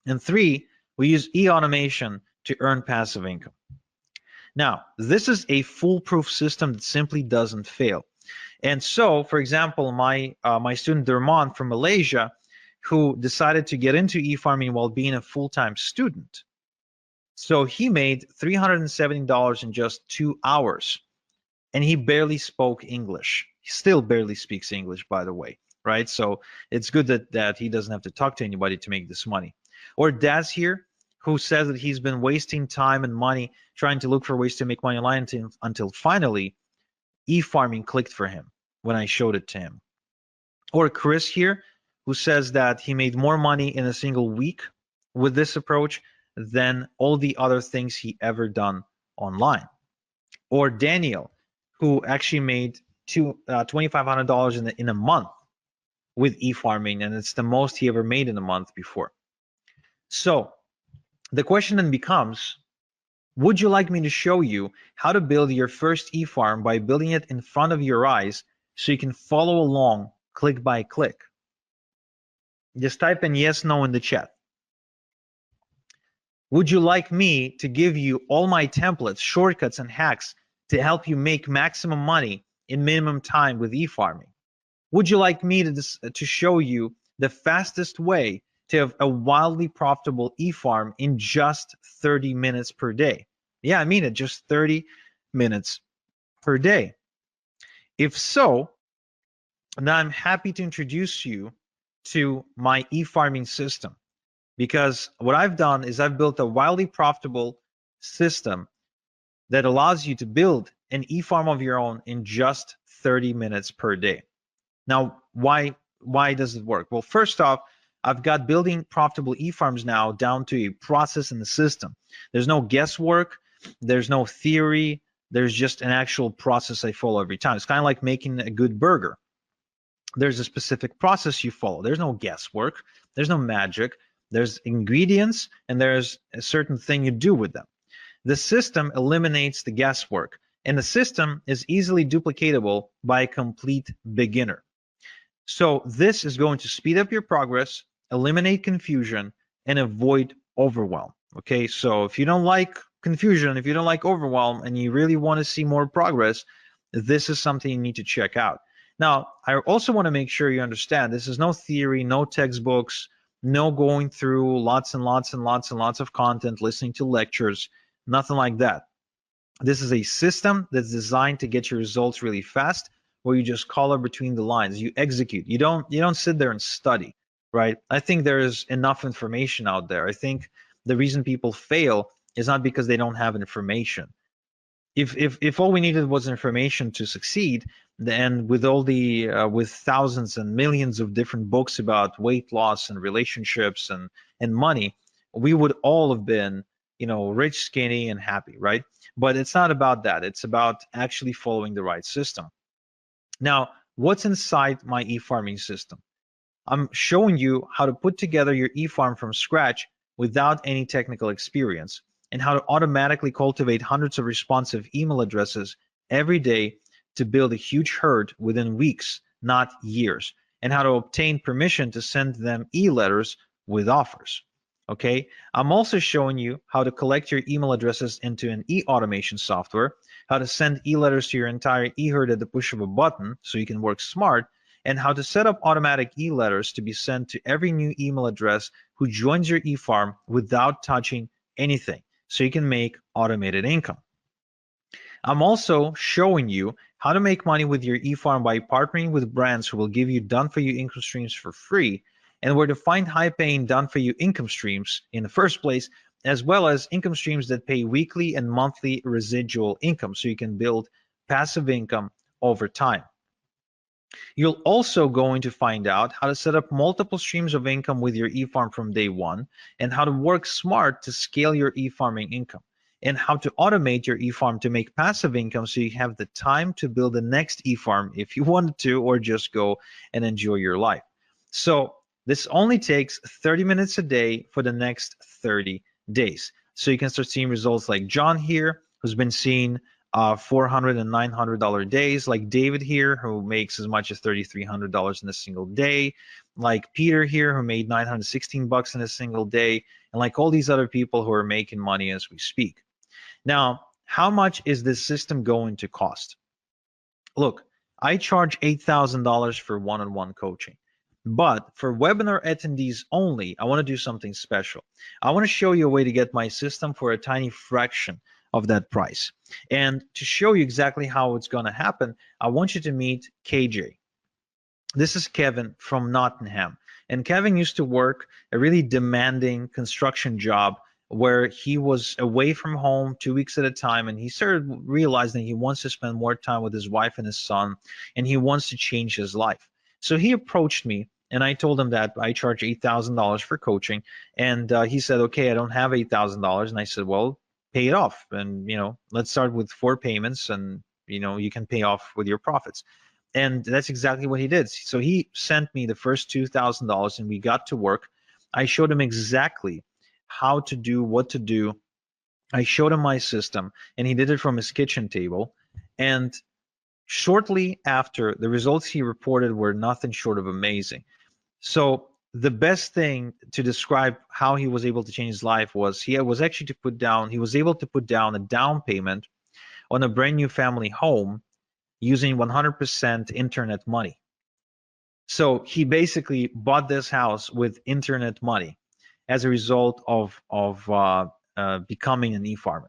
And 3, we use e-automation to earn passive income. Now, this is a foolproof system that simply doesn't fail. And so, for example, my student Dermon from Malaysia, who decided to get into e-farming while being a full-time student. So he made $370 in just 2 hours, and he barely spoke English. He still barely speaks English, by the way, right? So it's good that he doesn't have to talk to anybody to make this money. Or Daz here, who says that he's been wasting time and money trying to look for ways to make money online until finally e-farming clicked for him when I showed it to him. Or Chris here, who says that he made more money in a single week with this approach than all the other things he ever done online. Or Daniel, who actually made $2,500 in a month with e-farming, and it's the most he ever made in a month before. So the question then becomes, would you like me to show you how to build your first e-farm by building it in front of your eyes so you can follow along click by click? Just type in yes, no in the chat. Would you like me to give you all my templates, shortcuts, and hacks to help you make maximum money in minimum time with e-farming? Would you like me to show you the fastest way to have a wildly profitable e-farm in just 30 minutes per day? Yeah, I mean it, just 30 minutes per day. If so, then I'm happy to introduce you to my e-farming system, because what I've done is I've built a wildly profitable system that allows you to build an e-farm of your own in just 30 minutes per day. Now, why does it work? Well, first off, I've got building profitable e-farms now down to a process in the system. There's no guesswork, there's no theory, there's just an actual process I follow every time. It's kind of like making a good burger. There's a specific process you follow. There's no guesswork, there's no magic, there's ingredients, and there's a certain thing you do with them. The system eliminates the guesswork, and the system is easily duplicatable by a complete beginner. So this is going to speed up your progress, eliminate confusion, and avoid overwhelm. Okay, so if you don't like confusion, if you don't like overwhelm, and you really want to see more progress, this is something you need to check out. Now, I also want to make sure you understand this is no theory, no textbooks, no going through lots and lots and lots and lots of content, listening to lectures, nothing like that. This is a system that's designed to get your results really fast, where you just color between the lines, you execute. You don't sit there and study, right? I think there is enough information out there. I think the reason people fail is not because they don't have information. If all we needed was information to succeed, then with all the with thousands and millions of different books about weight loss and relationships and money, we would all have been, you know, rich, skinny, and happy, right? But it's not about that. It's about actually following the right system. Now, what's inside my e-farming system? I'm showing you how to put together your e-farm from scratch without any technical experience, and how to automatically cultivate hundreds of responsive email addresses every day to build a huge herd within weeks, not years, and how to obtain permission to send them e-letters with offers. Okay, I'm also showing you how to collect your email addresses into an e-automation software, how to send e-letters to your entire e-herd at the push of a button so you can work smart, and how to set up automatic e-letters to be sent to every new email address who joins your eFarm without touching anything, so you can make automated income. I'm also showing you how to make money with your eFarm by partnering with brands who will give you done-for-you income streams for free, and where to find high-paying done-for-you income streams in the first place, as well as income streams that pay weekly and monthly residual income, so you can build passive income over time. You're also going to find out how to set up multiple streams of income with your eFarm from day one, and how to work smart to scale your eFarming income, and how to automate your eFarm to make passive income so you have the time to build the next eFarm if you wanted to, or just go and enjoy your life. So this only takes 30 minutes a day for the next 30 days. So you can start seeing results like John here, who's been seeing $400 and $900 days, like David here, who makes as much as $3,300 in a single day, like Peter here, who made 916 bucks in a single day, and like all these other people who are making money as we speak. Now, how much is this system going to cost? Look, I charge $8,000 for one-on-one coaching. But for webinar attendees only, I want to do something special. I want to show you a way to get my system for a tiny fraction of that price. And to show you exactly how it's going to happen, I want you to meet KJ. This is Kevin from Nottingham. And Kevin used to work a really demanding construction job where he was away from home 2 weeks at a time, and he started realizing he wants to spend more time with his wife and his son, and he wants to change his life. So he approached me, and I told him that I charge $8,000 for coaching, and he said, okay, I don't have $8,000. And I said, well, pay it off, and let's start with 4 payments, and you can pay off with your profits. And that's exactly what he did. So he sent me the first $2,000, and we got to work. I showed him exactly how to do what to do. I showed him my system, and he did it from his kitchen table. And shortly after, the results he reported were nothing short of amazing. So the best thing to describe how he was able to change his life was he was able to put down a down payment on a brand new family home using 100% internet money. So he basically bought this house with internet money as a result of becoming an eFarmer.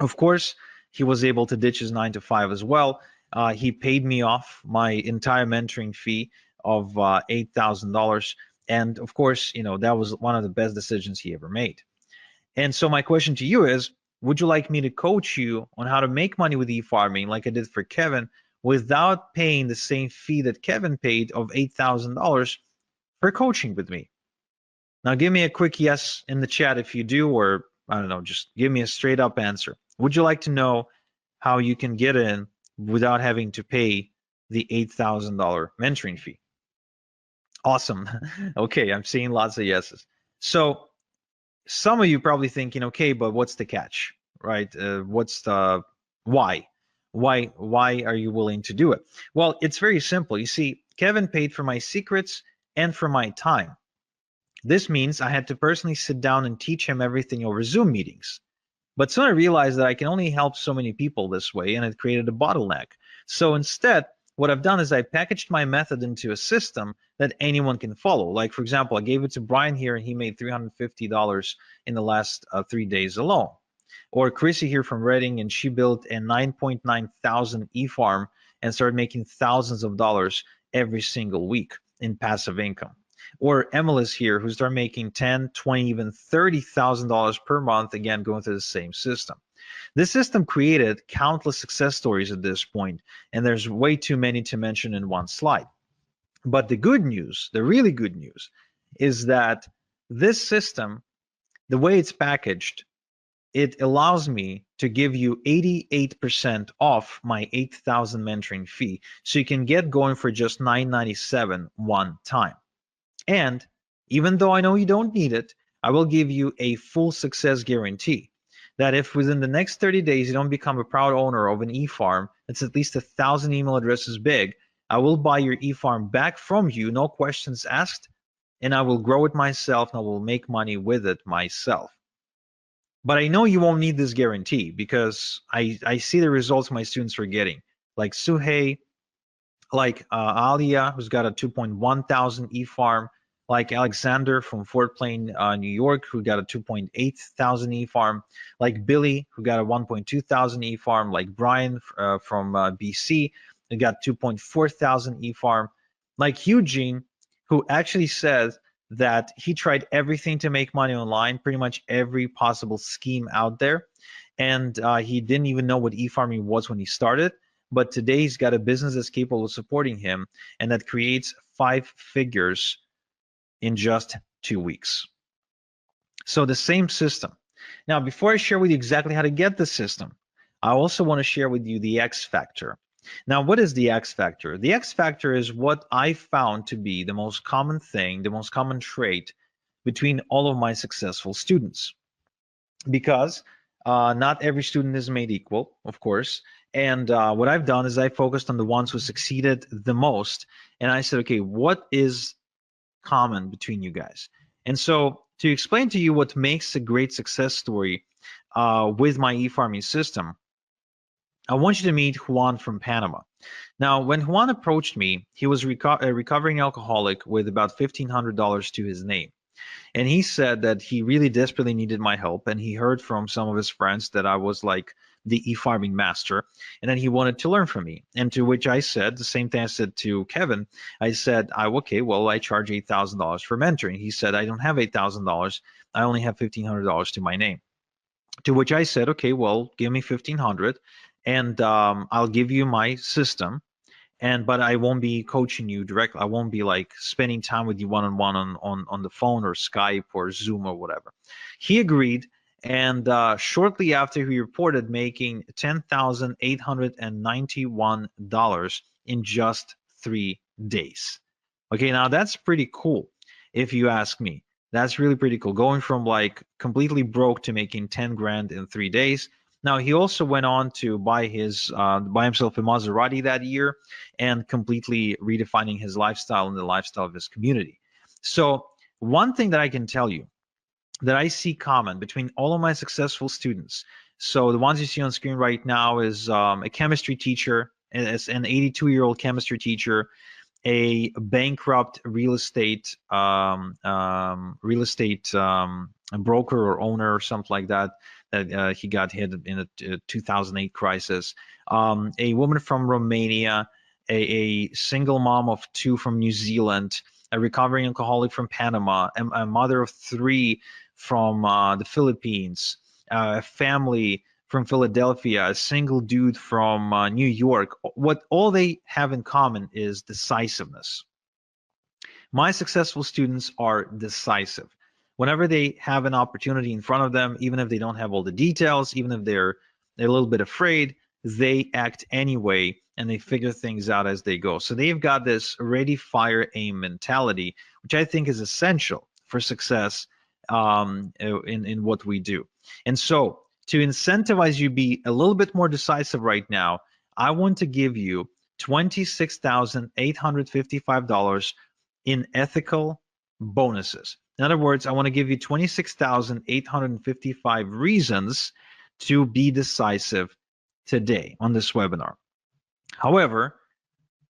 Of course, he was able to ditch his 9 to 5 as well. He paid me off my entire mentoring fee of $8,000, and of course, that was one of the best decisions he ever made. And so my question to you is, would you like me to coach you on how to make money with eFarming like I did for Kevin, without paying the same fee that Kevin paid of $8,000 for coaching with me? Now give me a quick yes in the chat if you do, or I don't know, just give me a straight up answer. Would you like to know how you can get in without having to pay the $8,000 mentoring fee? Awesome. Okay, I'm seeing lots of yeses. So some of you probably thinking, okay, but what's the catch, right? What's the why? Why are you willing to do it? Well, it's very simple. You see, Kevin paid for my secrets and for my time. This means I had to personally sit down and teach him everything over Zoom meetings. But soon I realized that I can only help so many people this way, and it created a bottleneck. So instead, what I've done is I packaged my method into a system that anyone can follow. Like, for example, I gave it to Brian here, and he made $350 in the last 3 days alone. Or Chrissy here from Reading, and she built a 9.9 thousand eFarm and started making thousands of dollars every single week in passive income. Or Emily's here, who started making 10, 20, even $30,000 per month, again, going through the same system. This system created countless success stories at this point, and there's way too many to mention in one slide. But the good news, the really good news, is that this system, the way it's packaged, it allows me to give you 88% off my 8,000 mentoring fee, so you can get going for just $997 one time. And even though I know you don't need it, I will give you a full success guarantee that if within the next 30 days you don't become a proud owner of an eFarm that's at least 1,000 email addresses big, I will buy your eFarm back from you, no questions asked, and I will grow it myself, and I will make money with it myself. But I know you won't need this guarantee, because I see the results my students are getting, like Suhei, like Alia, who's got a 2.1 thousand eFarm, like Alexander from Fort Plain, New York, who got a 2.8 thousand eFarm, like Billy, who got a 1.2 thousand eFarm, like Brian from BC, who got 2.4 thousand eFarm, like Eugene, who actually said that he tried everything to make money online, pretty much every possible scheme out there, and he didn't even know what eFarming was when he started. But today he's got a business that's capable of supporting him and that creates 5 figures in just 2 weeks. So the same system. Now, before I share with you exactly how to get the system, I also want to share with you the X factor. Now, what is the X factor? The X factor is what I found to be the most common thing, the most common trait between all of my successful students. Because not every student is made equal, of course. And what I've done is I focused on the ones who succeeded the most. And I said, okay, what is common between you guys? And so to explain to you what makes a great success story with my eFarming system, I want you to meet Juan from Panama. Now, when Juan approached me, he was a recovering alcoholic with about $1,500 to his name. And he said that he really desperately needed my help. And he heard from some of his friends that I was like the e-farming master. And then he wanted to learn from me. And to which I said, the same thing I said to Kevin, I said, okay, well, I charge $8,000 for mentoring. He said, I don't have $8,000. I only have $1,500 to my name. To which I said, okay, well, give me 1,500 and I'll give you my system, but I won't be coaching you directly. I won't be like spending time with you one-on-one on the phone or Skype or Zoom or whatever. He agreed, and shortly after, he reported making $10,891 in just 3 days. Okay, now that's pretty cool if you ask me. That's really pretty cool, going from like completely broke to making 10 grand in 3 days. Now, he also went on to buy himself a Maserati that year and completely redefining his lifestyle and the lifestyle of his community. So one thing that I can tell you that I see common between all of my successful students, so the ones you see on screen right now is a chemistry teacher, it's an 82-year-old chemistry teacher, a bankrupt real estate broker or owner or something like that, that he got hit in a 2008 crisis, a woman from Romania, a single mom of 2 from New Zealand, a recovering alcoholic from Panama, a mother of 3 from the Philippines, a family from Philadelphia, a single dude from New York. What all they have in common is decisiveness. My successful students are decisive. Whenever they have an opportunity in front of them, even if they don't have all the details, even if they're a little bit afraid, they act anyway and they figure things out as they go. So they've got this ready, fire, aim mentality, which I think is essential for success in what we do. And so to incentivize you be a little bit more decisive right now, I want to give you $26,855 in ethical bonuses. In other words, I want to give you 26,855 reasons to be decisive today on this webinar. However,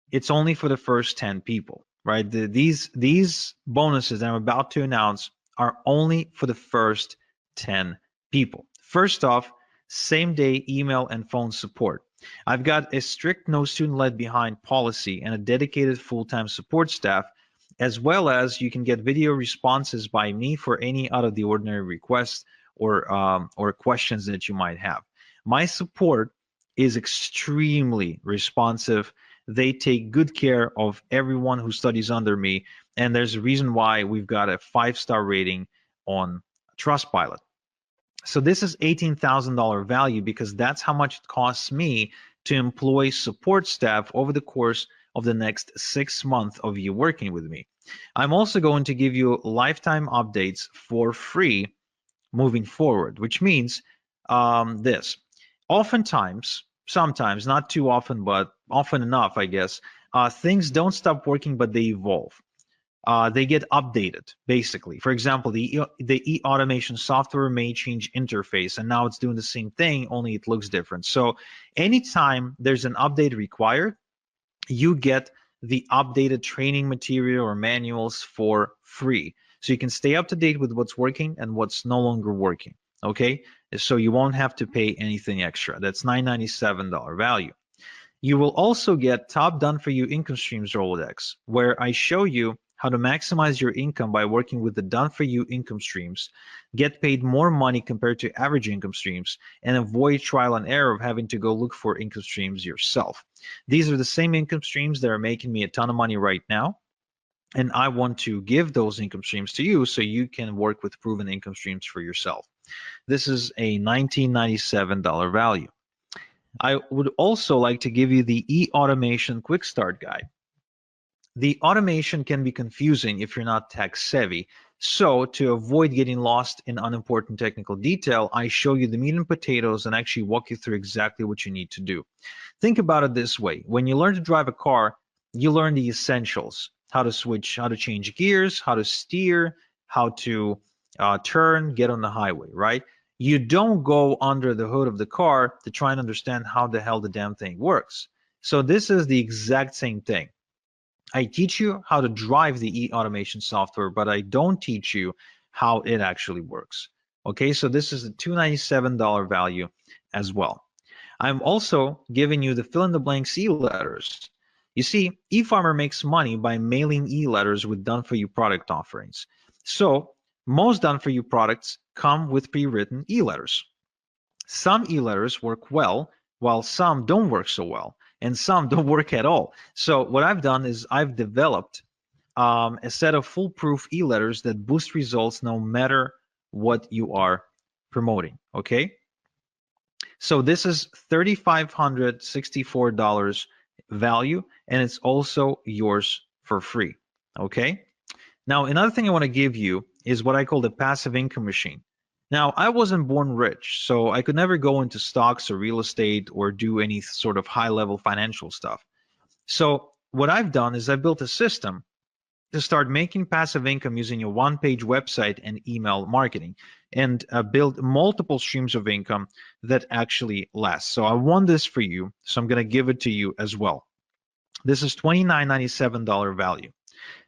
it's only for the first 10 people, right? These bonuses that I'm about to announce are only for the first 10 people. First off, same day email and phone support. I've got a strict no student left behind policy and a dedicated full-time support staff, as well as you can get video responses by me for any out of the ordinary requests or questions that you might have. My support is extremely responsive. They take good care of everyone who studies under me, and there's a reason why we've got a 5-star rating on Trustpilot. So this is $18,000 value because that's how much it costs me to employ support staff over the course of the next 6 months of you working with me. I'm also going to give you lifetime updates for free moving forward, which means this. Oftentimes, sometimes, not too often, but often enough, I guess, things don't stop working, but they evolve. They get updated, basically. For example, the e-automation software may change interface, and now it's doing the same thing, only it looks different. So anytime there's an update required, you get the updated training material or manuals for free. So you can stay up to date with what's working and what's no longer working. Okay, so you won't have to pay anything extra. That's $997 value. You will also get Top Done For You Income Streams Rolodex, where I show you how to maximize your income by working with the Done For You income streams, get paid more money compared to average income streams, and avoid trial and error of having to go look for income streams yourself. These are the same income streams that are making me a ton of money right now, and I want to give those income streams to you so you can work with proven income streams for yourself. This is a $1997 value. I would also like to give you the e-automation quick start guide. The automation can be confusing if you're not tech savvy. So to avoid getting lost in unimportant technical detail, I show you the meat and potatoes and actually walk you through exactly what you need to do. Think about it this way. When you learn to drive a car, you learn the essentials: how to switch, how to change gears, how to steer, how to turn, get on the highway, right? You don't go under the hood of the car to try and understand how the hell the damn thing works. So this is the exact same thing. I teach you how to drive the e-automation software, but I don't teach you how it actually works. Okay, so this is a $297 value as well. I'm also giving you the fill in the blanks e-letters. You see, eFarmer makes money by mailing e-letters with done-for-you product offerings. So most done-for-you products come with pre-written e-letters. Some e-letters work well, while some don't work so well, and some don't work at all. So what I've done is I've developed a set of foolproof e-letters that boost results no matter what you are promoting, okay? So this is $3,564 value, and it's also yours for free, okay? Now, another thing I want to give you is what I call the passive income machine. Now, I wasn't born rich, so I could never go into stocks or real estate or do any sort of high-level financial stuff. So what I've done is I've built a system to start making passive income using a one-page website and email marketing, and build multiple streams of income that actually last. So I want this for you, so I'm going to give it to you as well. This is $29.97 value.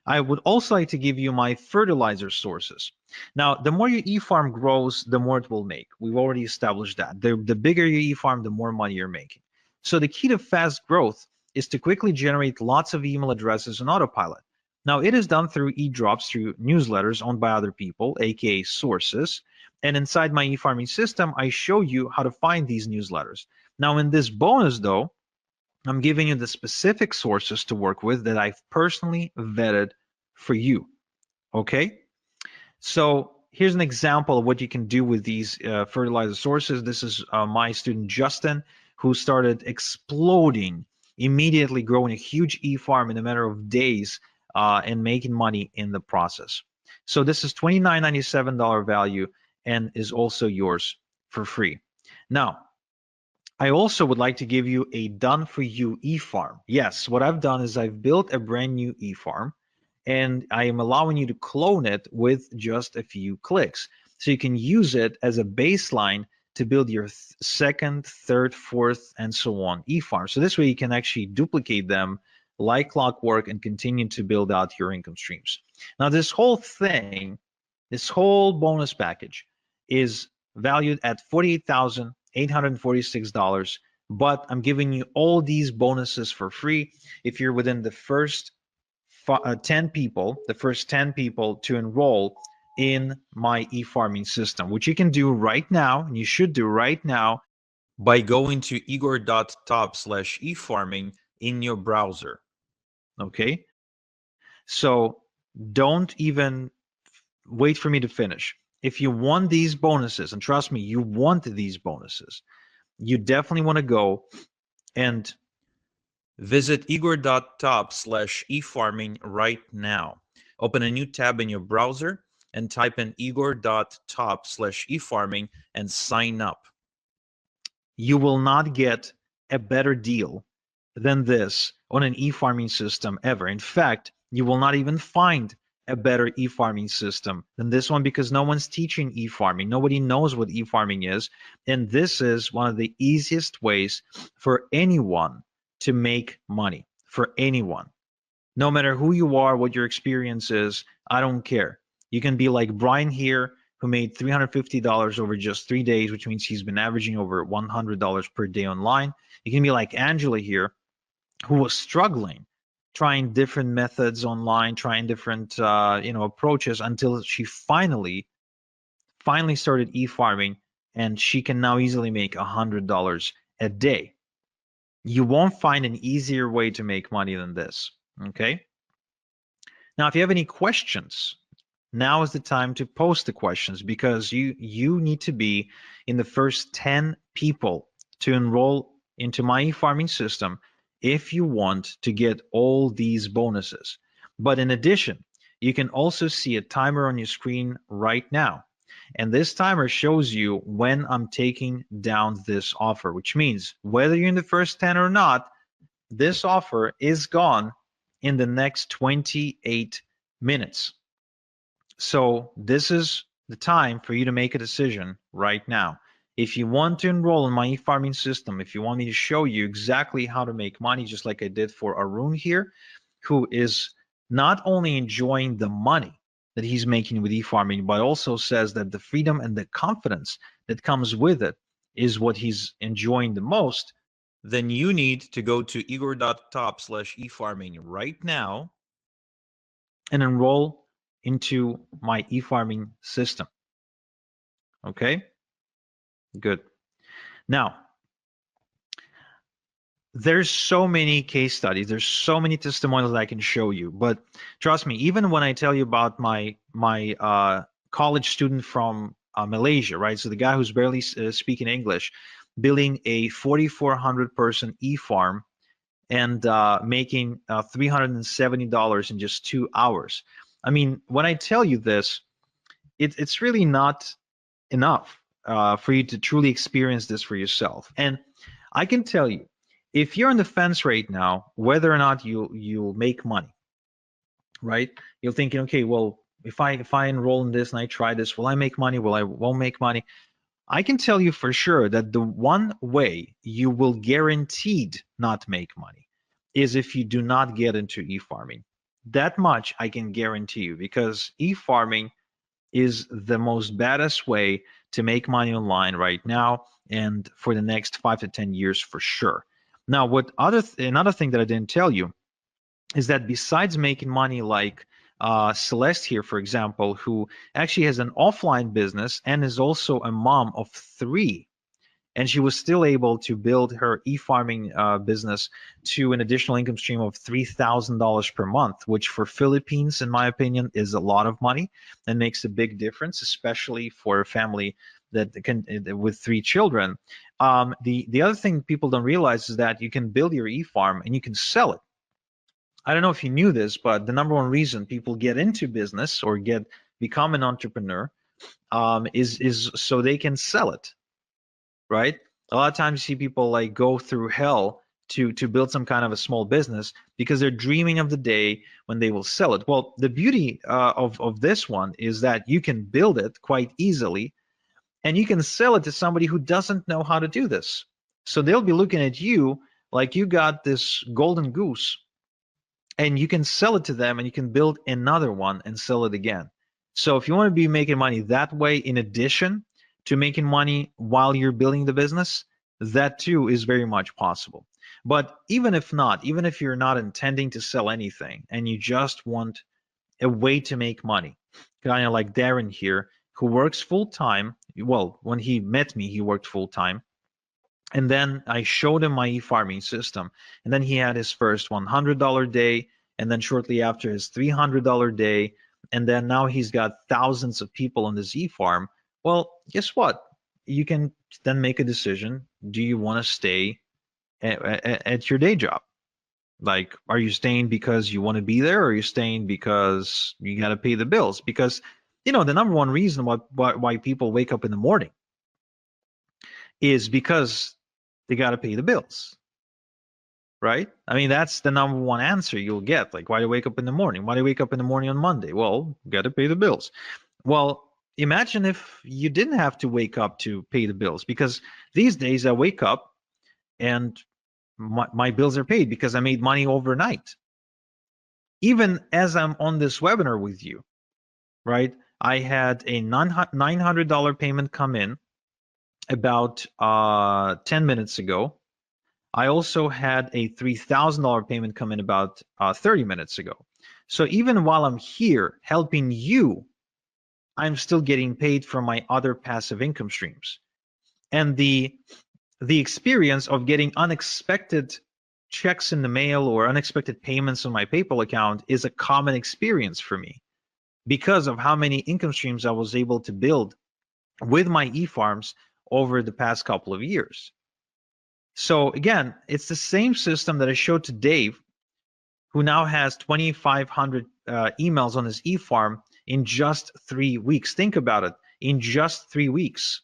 I would also like to give you my fertilizer sources. Now, the more your e-farm grows, the more it will make. We've already established that. The bigger your e-farm, the more money you're making. So the key to fast growth is to quickly generate lots of email addresses on autopilot. Now, it is done through e-drops, through newsletters owned by other people, aka sources. And inside my e-farming system, I show you how to find these newsletters. Now, in this bonus, though, I'm giving you the specific sources to work with that I've personally vetted for you, okay? So here's an example of what you can do with these fertilizer sources. This is my student Justin, who started exploding, immediately growing a huge e-farm in a matter of days and making money in the process. So this is $29.97 value and is also yours for free. Now, I also would like to give you a done for you e-farm. Yes, what I've done is I've built a brand new e-farm, and I am allowing you to clone it with just a few clicks. So you can use it as a baseline to build your second, third, fourth, and so on e-farm. So this way you can actually duplicate them like clockwork and continue to build out your income streams. Now this whole thing, this whole bonus package is valued at $48,846, but I'm giving you all these bonuses for free if you're within the first 10 people, to enroll in my e-farming system, which you can do right now, and you should do right now by going to igor.top/efarming in your browser. Okay, so don't even wait for me to finish. If you want these bonuses, and trust me, you want these bonuses, you definitely want to go and visit igor.top/efarming right now. Open a new tab in your browser and type in igor.top/efarming and sign up. You will not get a better deal than this on an e-farming system ever. In fact, you will not even find a better e-farming system than this one, because no one's teaching e-farming. Nobody knows what e-farming is. And this is one of the easiest ways for anyone to make money. for anyone. No matter who you are, what your experience is, I don't care. You can be like Brian here, who made $350 over just 3 days, which means he's been averaging over $100 per day online. You can be like Angela here, who was struggling, trying different methods online, trying different approaches until she finally started e-farming, and she can now easily make $100 a day. You won't find an easier way to make money than this. Okay. Now, if you have any questions, now is the time to post the questions, because you need to be in the first 10 people to enroll into my e-farming system if you want to get all these bonuses. But in addition, you can also see a timer on your screen right now. And this timer shows you when I'm taking down this offer, which means whether you're in the first 10 or not, this offer is gone in the next 28 minutes. So this is the time for you to make a decision right now. If you want to enroll in my e-farming system, if you want me to show you exactly how to make money, just like I did for Arun here, who is not only enjoying the money that he's making with e-farming, but also says that the freedom and the confidence that comes with it is what he's enjoying the most, then you need to go to igor.top/efarming right now and enroll into my e-farming system. Okay, good. Now, there's so many case studies, there's so many testimonials that I can show you, but trust me, even when I tell you about my college student from Malaysia, right? So the guy who's barely speaking English, building a 4,400 person e-farm and making $370 in just 2 hours. I mean, when I tell you this, it's really not enough for you to truly experience this for yourself. And I can tell you, if you're on the fence right now, whether or not you'll make money, right? You're thinking, okay, well, if I enroll in this and I try this, will I make money? Will I won't make money? I can tell you for sure that the one way you will guaranteed not make money is if you do not get into e-farming. That much I can guarantee you, because e-farming is the most baddest way to make money online right now and for the next 5 to 10 years for sure. Now, another thing that I didn't tell you is that besides making money like Celeste here, for example, who actually has an offline business and is also a mom of 3, and she was still able to build her e-farming business to an additional income stream of $3,000 per month, which for Philippines, in my opinion, is a lot of money and makes a big difference, especially for a family that can with 3 children. The other thing people don't realize is that you can build your e-farm and you can sell it. I don't know if you knew this, but the number one reason people get into business or become an entrepreneur is so they can sell it, right? A lot of times you see people like go through hell to build some kind of a small business because they're dreaming of the day when they will sell it. Well, the beauty of this one is that you can build it quite easily, and you can sell it to somebody who doesn't know how to do this. So they'll be looking at you like you got this golden goose, and you can sell it to them and you can build another one and sell it again. So if you want to be making money that way, in addition to making money while you're building the business, that too is very much possible. But even if not, even if you're not intending to sell anything and you just want a way to make money, kind of like Darren here, who works full time. Well, when he met me, he worked full time. And then I showed him my e-farming system. And then he had his first $100 day. And then shortly after, his $300 day. And then now he's got thousands of people on this e-farm. Well, guess what? You can then make a decision. Do you want to stay at your day job? Like, are you staying because you want to be there, or are you staying because you got to pay the bills? Because, the number one reason why people wake up in the morning is because they got to pay the bills, right? I mean, that's the number one answer you'll get. Like, why do you wake up in the morning? Why do you wake up in the morning on Monday? Well, got to pay the bills. Well, imagine if you didn't have to wake up to pay the bills, because these days I wake up and my bills are paid because I made money overnight. Even as I'm on this webinar with you, right? I had a $900 payment come in about 10 minutes ago. I also had a $3,000 payment come in about 30 minutes ago. So even while I'm here helping you, I'm still getting paid from my other passive income streams. And the experience of getting unexpected checks in the mail or unexpected payments on my PayPal account is a common experience for me because of how many income streams I was able to build with my eFarms over the past couple of years. So again, it's the same system that I showed to Dave, who now has 2,500 emails on his eFarm in just 3 weeks. Think about it, in just 3 weeks.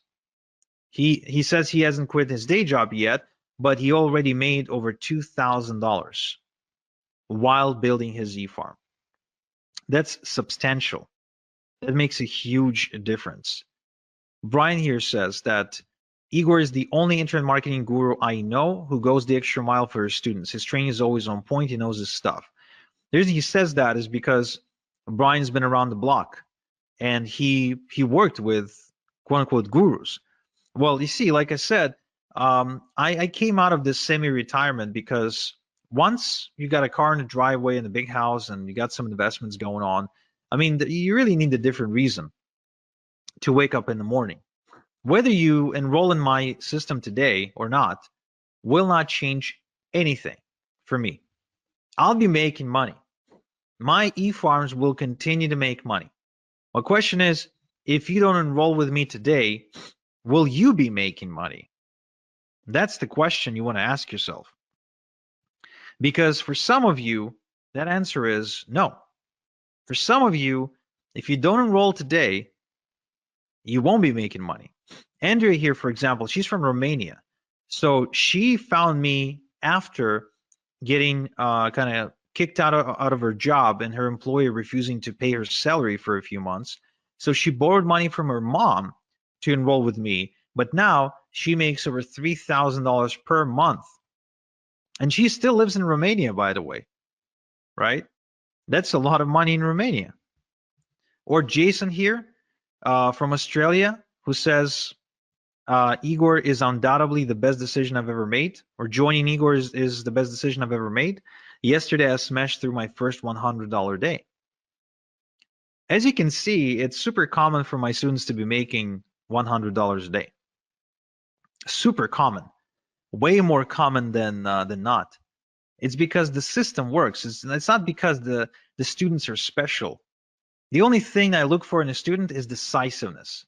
He says he hasn't quit his day job yet, but he already made over $2,000 while building his eFarm. That's substantial. That makes a huge difference. Brian here says that Igor is the only internet marketing guru I know who goes the extra mile for his students. His training is always on point. He knows his stuff. The reason he says that is because Brian's been around the block and he worked with quote unquote gurus. Well, you see, like I said, I came out of this semi-retirement because once you got a car in the driveway and a big house and you got some investments going on, I mean, you really need a different reason to wake up in the morning. Whether you enroll in my system today or not will not change anything for me. I'll be making money. My eFarms will continue to make money. My question is, if you don't enroll with me today, will you be making money? That's the question you want to ask yourself. Because for some of you, that answer is no. For some of you, if you don't enroll today, you won't be making money. Andrea here, for example, she's from Romania. So she found me after getting kind of kicked out of her job and her employer refusing to pay her salary for a few months. So she borrowed money from her mom to enroll with me. But now she makes over $3,000 per month. And she still lives in Romania, by the way, right? That's a lot of money in Romania. Or Jason here from Australia, who says, Igor is undoubtedly the best decision I've ever made, or joining Igor is the best decision I've ever made. Yesterday, I smashed through my first $100 day. As you can see, it's super common for my students to be making $100 a day. Super common, way more common than not. It's because the system works. It's not because the students are special. The only thing I look for in a student is decisiveness.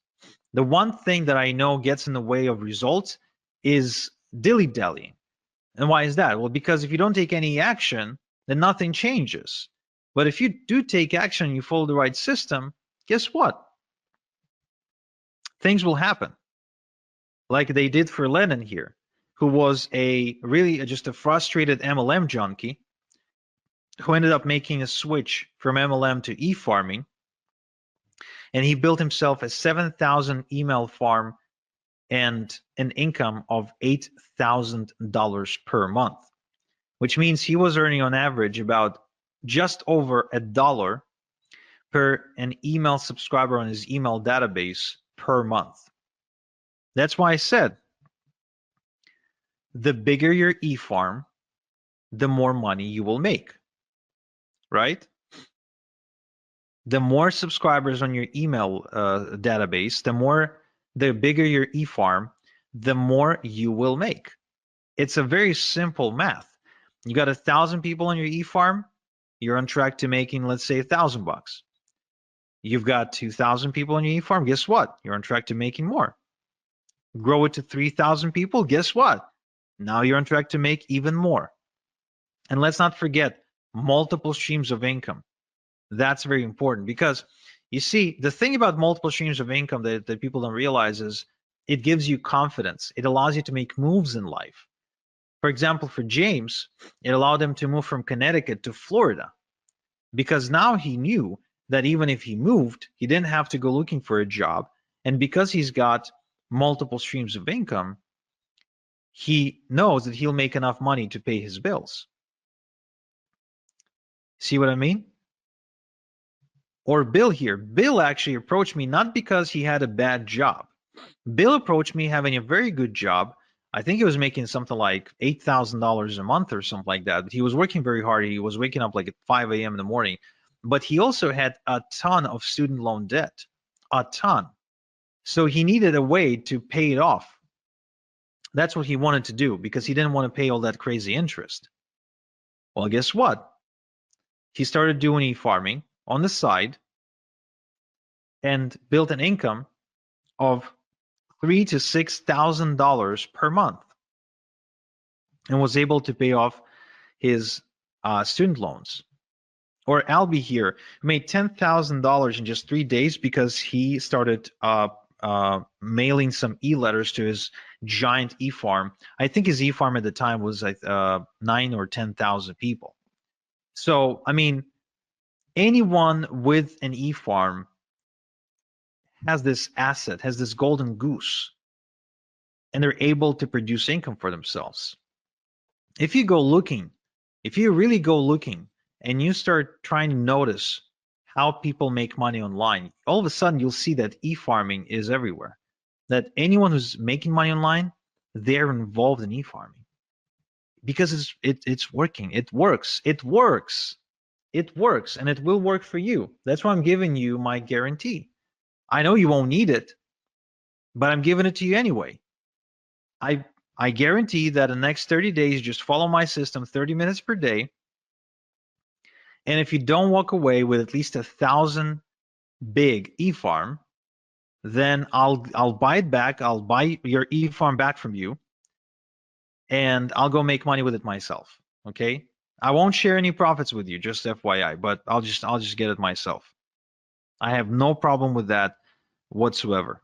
The one thing that I know gets in the way of results is dilly-dallying. And why is that? Well, because if you don't take any action, then nothing changes. But if you do take action, you follow the right system, guess what? Things will happen. Like they did for Lennon here, who was just a frustrated MLM junkie who ended up making a switch from MLM to eFarming. And he built himself a 7,000 email farm and an income of $8,000 per month, which means he was earning on average about just over $1 per an email subscriber on his email database per month. That's why I said, the bigger your eFarm, the more money you will make, right? The more subscribers on your email database, the bigger your eFarm, the more you will make. It's a very simple math. You got 1,000 people on your eFarm, you're on track to making, let's say, $1,000. You've got 2,000 people on your eFarm, guess what? You're on track to making more. Grow it to 3,000 people, guess what? Now you're on track to make even more. And let's not forget multiple streams of income. That's very important because you see, the thing about multiple streams of income that people don't realize is it gives you confidence. It allows you to make moves in life. For example, for James, it allowed him to move from Connecticut to Florida because now he knew that even if he moved, he didn't have to go looking for a job. And because he's got multiple streams of income, he knows that he'll make enough money to pay his bills. See what I mean? Or Bill here. Bill actually approached me not because he had a bad job. Bill approached me having a very good job. I think he was making something like $8,000 a month or something like that. But he was working very hard. He was waking up like at 5 a.m. in the morning. But he also had a ton of student loan debt, a ton. So he needed a way to pay it off. That's what he wanted to do because he didn't want to pay all that crazy interest. Well, guess what? He started doing e-farming on the side and built an income of $3,000 to $6,000 per month and was able to pay off his student loans. Or Albie here made $10,000 in just 3 days because he started mailing some e-letters to his giant e-farm. I think his e-farm at the time was like 9 or 10,000 people. So, I mean, anyone with an e-farm has this asset, has this golden goose, and they're able to produce income for themselves. If you go looking, if you really go looking and you start trying to notice how people make money online, all of a sudden you'll see that e-farming is everywhere. That anyone who's making money online, they're involved in e-farming because it's working. It works. It works. It works, and it will work for you. That's why I'm giving you my guarantee. I know you won't need it, but I'm giving it to you anyway. I guarantee that in the next 30 days, just follow my system 30 minutes per day. And if you don't walk away with at least 1,000 big e-farm, then I'll buy it back. I'll buy your e-farm back from you, and I'll go make money with it myself. Okay? I won't share any profits with you, just FYI, but I'll just get it myself. I have no problem with that whatsoever.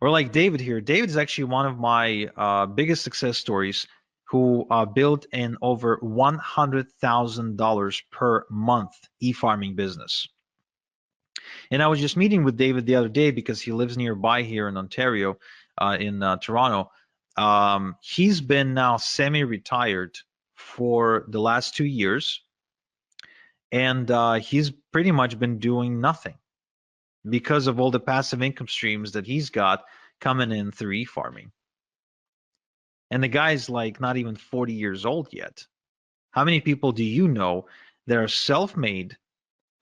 Or like David here. David is actually one of my biggest success stories who built an over $100,000 per month e-farming business. And I was just meeting with David the other day because he lives nearby here in Ontario, in Toronto. He's been now semi-retired for the last 2 years, and he's pretty much been doing nothing because of all the passive income streams that he's got coming in through e-farming. And the guy's like not even 40 years old yet. How many people do you know that are self-made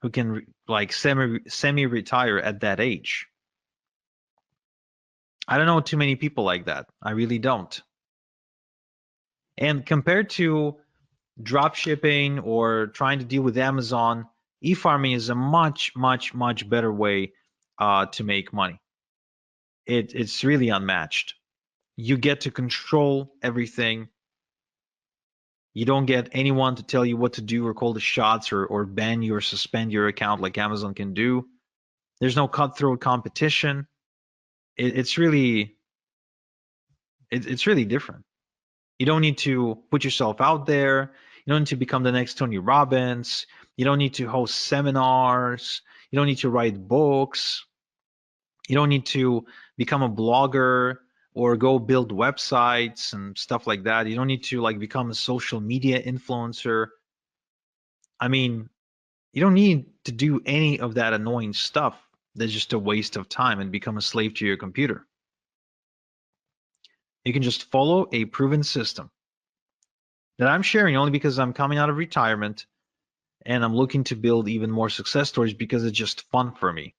who can like semi-retire at that age? I don't know too many people like that. I really don't. And compared to drop shipping or trying to deal with Amazon, e-farming is a much, much, much better way to make money. It's really unmatched. You get to control everything. You don't get anyone to tell you what to do or call the shots or ban you or suspend your account like Amazon can do. There's no cutthroat competition. It's really different. You don't need to put yourself out there. You don't need to become the next Tony Robbins. You don't need to host seminars. You don't need to write books. You don't need to become a blogger or go build websites and stuff like that. You don't need to like become a social media influencer. I mean, you don't need to do any of that annoying stuff that's just a waste of time and become a slave to your computer. You can just follow a proven system that I'm sharing only because I'm coming out of retirement and I'm looking to build even more success stories because it's just fun for me.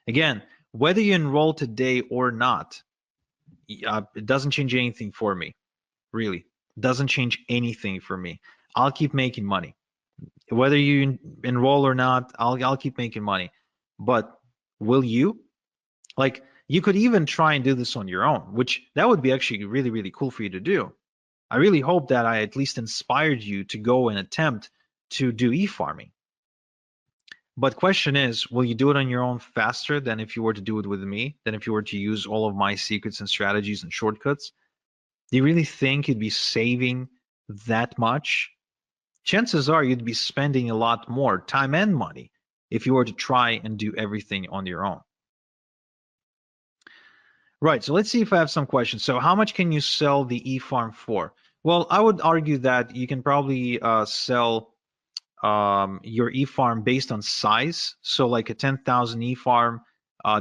Again, whether you enroll today or not, it doesn't change anything for me, really. It doesn't change anything for me. I'll keep making money. Whether you enroll or not, I'll keep making money. But will you? Like, you could even try and do this on your own, which that would be actually really, really cool for you to do. I really hope that I at least inspired you to go and attempt to do e-farming. But question is, will you do it on your own faster than if you were to do it with me, than if you were to use all of my secrets and strategies and shortcuts? Do you really think you'd be saving that much? Chances are you'd be spending a lot more time and money if you were to try and do everything on your own. Right. So let's see if I have some questions. So how much can you sell the eFarm for? Well, I would argue that you can probably sell your eFarm based on size. So like a 10,000 eFarm,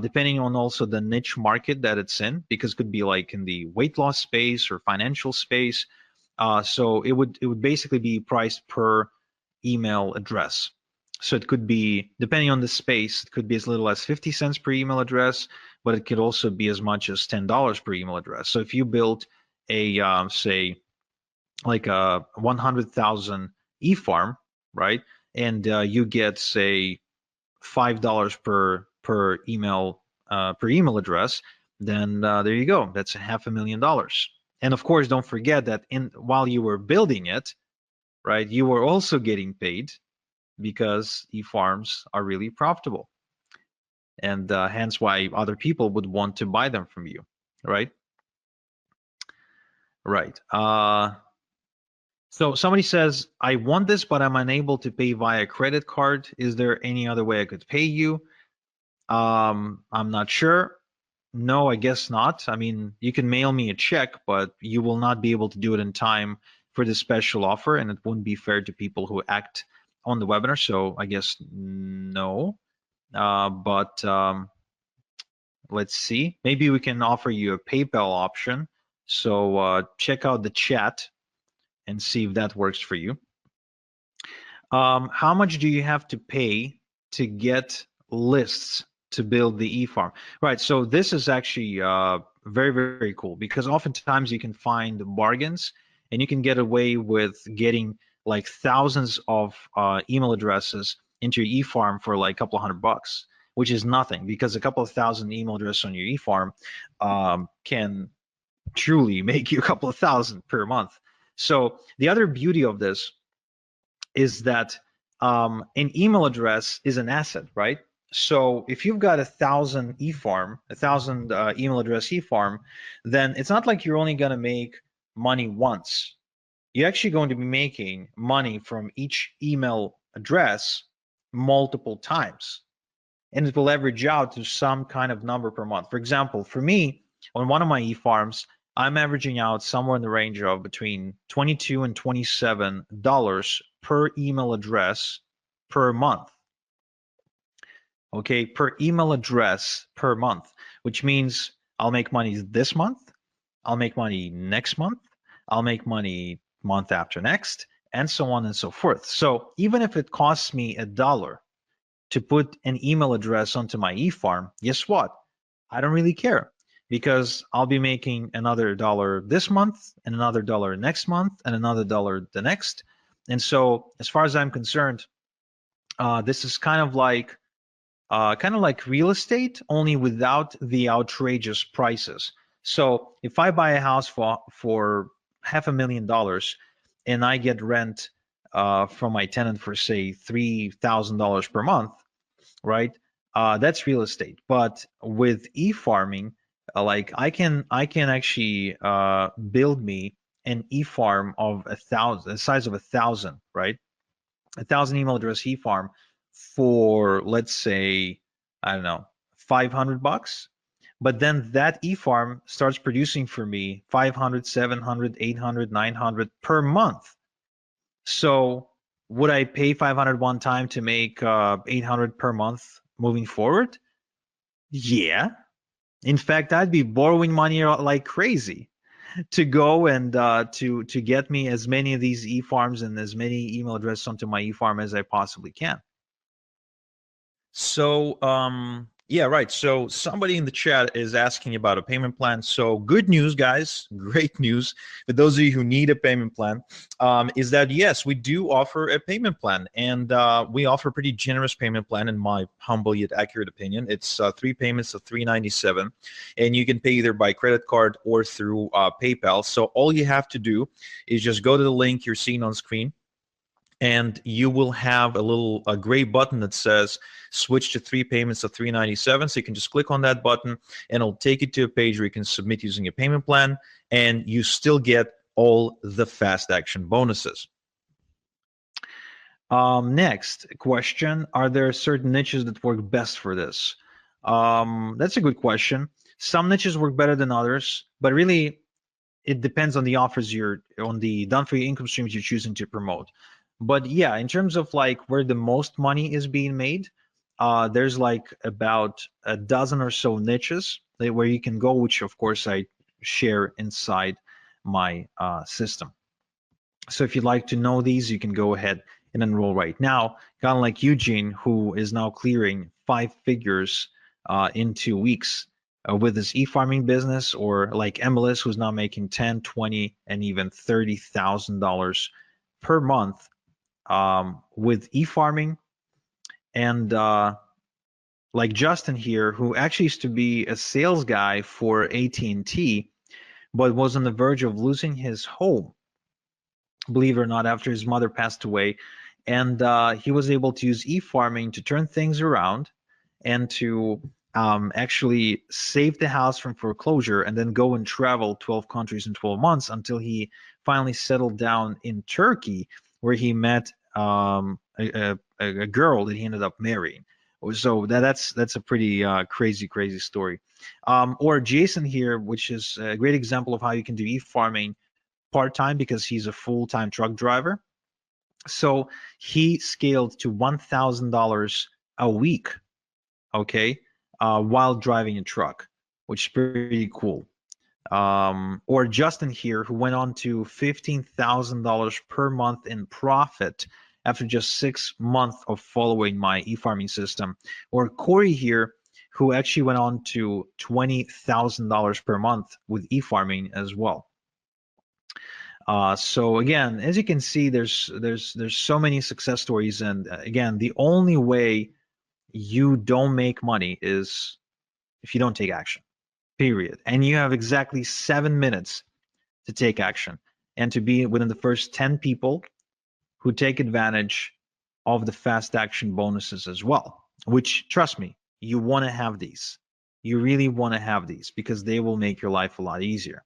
depending on also the niche market that it's in, because it could be like in the weight loss space or financial space. So it would basically be priced per email address. So it could be, depending on the space, it could be as little as 50 cents per email address, but it could also be as much as $10 per email address. So if you build a say like a 100,000 eFarm, right, and you get say $5 per email address, then there you go. That's $500,000. And of course, don't forget that in while you were building it, right, you were also getting paid because eFarms are really profitable, and hence why other people would want to buy them from you, right? Right. So somebody says, I want this, but I'm unable to pay via credit card. Is there any other way I could pay you? I'm not sure. No, I guess not. I mean, you can mail me a check, but you will not be able to do it in time for the special offer, and it wouldn't be fair to people who act on the webinar. So I guess no. But let's see. Maybe we can offer you a PayPal option. So check out the chat and see if that works for you. How much do you have to pay to get lists to build the eFarm? Right, so this is actually very, very cool because oftentimes you can find bargains and you can get away with getting like thousands of email addresses into your eFarm for like a couple of $100, which is nothing because a couple of thousand email addresses on your eFarm can truly make you a couple of thousand per month. So the other beauty of this is that an email address is an asset, right? So if you've got 1,000 eFarm, 1,000 email address eFarm, then it's not like you're only going to make money once. You're actually going to be making money from each email address multiple times, and it will average out to some kind of number per month. For example, for me, on one of my eFarms, I'm averaging out somewhere in the range of between $22 and $27 per email address per month. Okay, per email address per month, which means I'll make money this month, I'll make money next month, I'll make money month after next, and so on and so forth. So even if it costs me $1 to put an email address onto my eFarm, guess what? I don't really care because I'll be making another dollar this month and another dollar next month and another dollar the next. And so as far as I'm concerned, this is kind of like real estate, only without the outrageous prices. So if I buy a house for $500,000 and I get rent from my tenant for say $3,000 per month, right? That's real estate. But with e-farming, like I can actually build me an e-farm of 1,000, the size of 1,000, right? 1,000 email address e-farm for, let's say, I don't know, $500. But then that e-farm starts producing for me 500, 700, 800, 900 per month. So would I pay 500 one time to make 800 per month moving forward? Yeah. In fact, I'd be borrowing money like crazy to go and to get me as many of these e-farms and as many email addresses onto my e-farm as I possibly can. So, yeah, right. So somebody in the chat is asking about a payment plan. So good news, guys. Great news for those of you who need a payment plan, is that yes, we do offer a payment plan, and we offer a pretty generous payment plan in my humble yet accurate opinion. It's 3 payments of $397, and you can pay either by credit card or through PayPal. So all you have to do is just go to the link you're seeing on screen, and you will have a gray button that says switch to 3 payments of $397. So you can just click on that button and it'll take you to a page where you can submit using a payment plan, and you still get all the fast action bonuses. Next question, are there certain niches that work best for this? That's a good question. Some niches work better than others, but really it depends on the offers on the done for you income streams you're choosing to promote. But yeah, in terms of like where the most money is being made, there's like about a dozen or so niches where you can go, which of course I share inside my system. So if you'd like to know these, you can go ahead and enroll right now. Kind of like Eugene, who is now clearing 5 figures in 2 weeks with his e-farming business, or like MLS, who's now making 10, 20, and even $30,000 per month with e-farming. And like Justin here, who actually used to be a sales guy for AT&T, but was on the verge of losing his home, believe it or not, after his mother passed away. And he was able to use e-farming to turn things around and to actually save the house from foreclosure, and then go and travel 12 countries in 12 months until he finally settled down in Turkey, where he met a girl that he ended up marrying. So that's a pretty crazy story. Or Jason here, which is a great example of how you can do e-farming part-time, because he's a full-time truck driver. So he scaled to $1,000 a week, okay, while driving a truck, which is pretty cool. Or Justin here, who went on to $15,000 per month in profit after just 6 months of following my e-farming system. Or Corey here, who actually went on to $20,000 per month with e-farming as well. So again, as you can see, there's so many success stories, and again, the only way you don't make money is if you don't take action, period. And you have exactly 7 minutes to take action and to be within the first 10 people who take advantage of the fast action bonuses as well, which, trust me, you want to have these. You really want to have these because they will make your life a lot easier.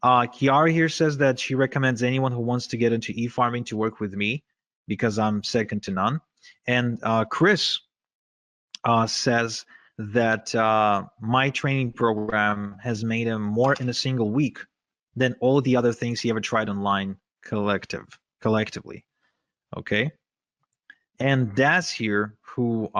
Kiara here says that she recommends anyone who wants to get into e-farming to work with me because I'm second to none. And Chris says that my training program has made him more in a single week than all the other things he ever tried online collectively. Okay. And Daz here, who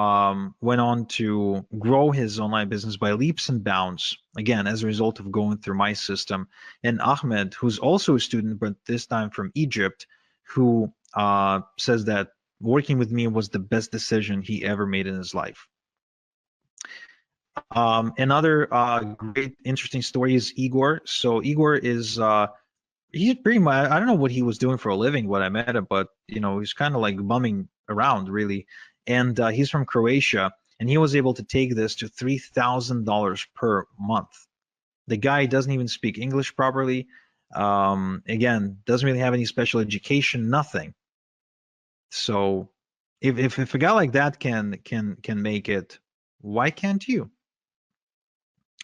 went on to grow his online business by leaps and bounds, again, as a result of going through my system. And Ahmed, who's also a student, but this time from Egypt, who says that working with me was the best decision he ever made in his life. Another great, interesting story is Igor. So Igor is he's pretty much, I don't know what he was doing for a living when I met him, but he's kind of like bumming around really. And he's from Croatia, and he was able to take this to $3,000 per month. The guy doesn't even speak English properly. Again, doesn't really have any special education, nothing. So if a guy like that can make it, why can't you?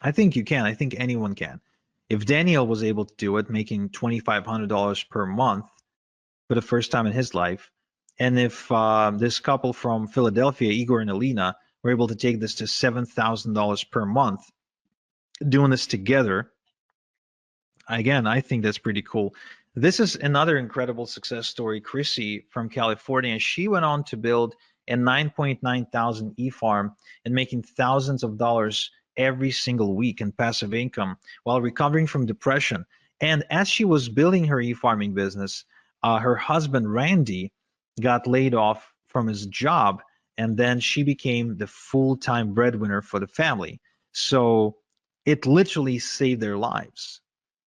I think you can. I think anyone can. If Daniel was able to do it, making $2,500 per month for the first time in his life, and if this couple from Philadelphia, Igor and Alina, were able to take this to $7,000 per month, doing this together, again, I think that's pretty cool. This is another incredible success story. Chrissy from California, she went on to build a 9.9 thousand e-farm and making thousands of dollars every single week in passive income while recovering from depression. And as she was building her e-farming business, her husband Randy got laid off from his job, and then she became the full-time breadwinner for the family. So it literally saved their lives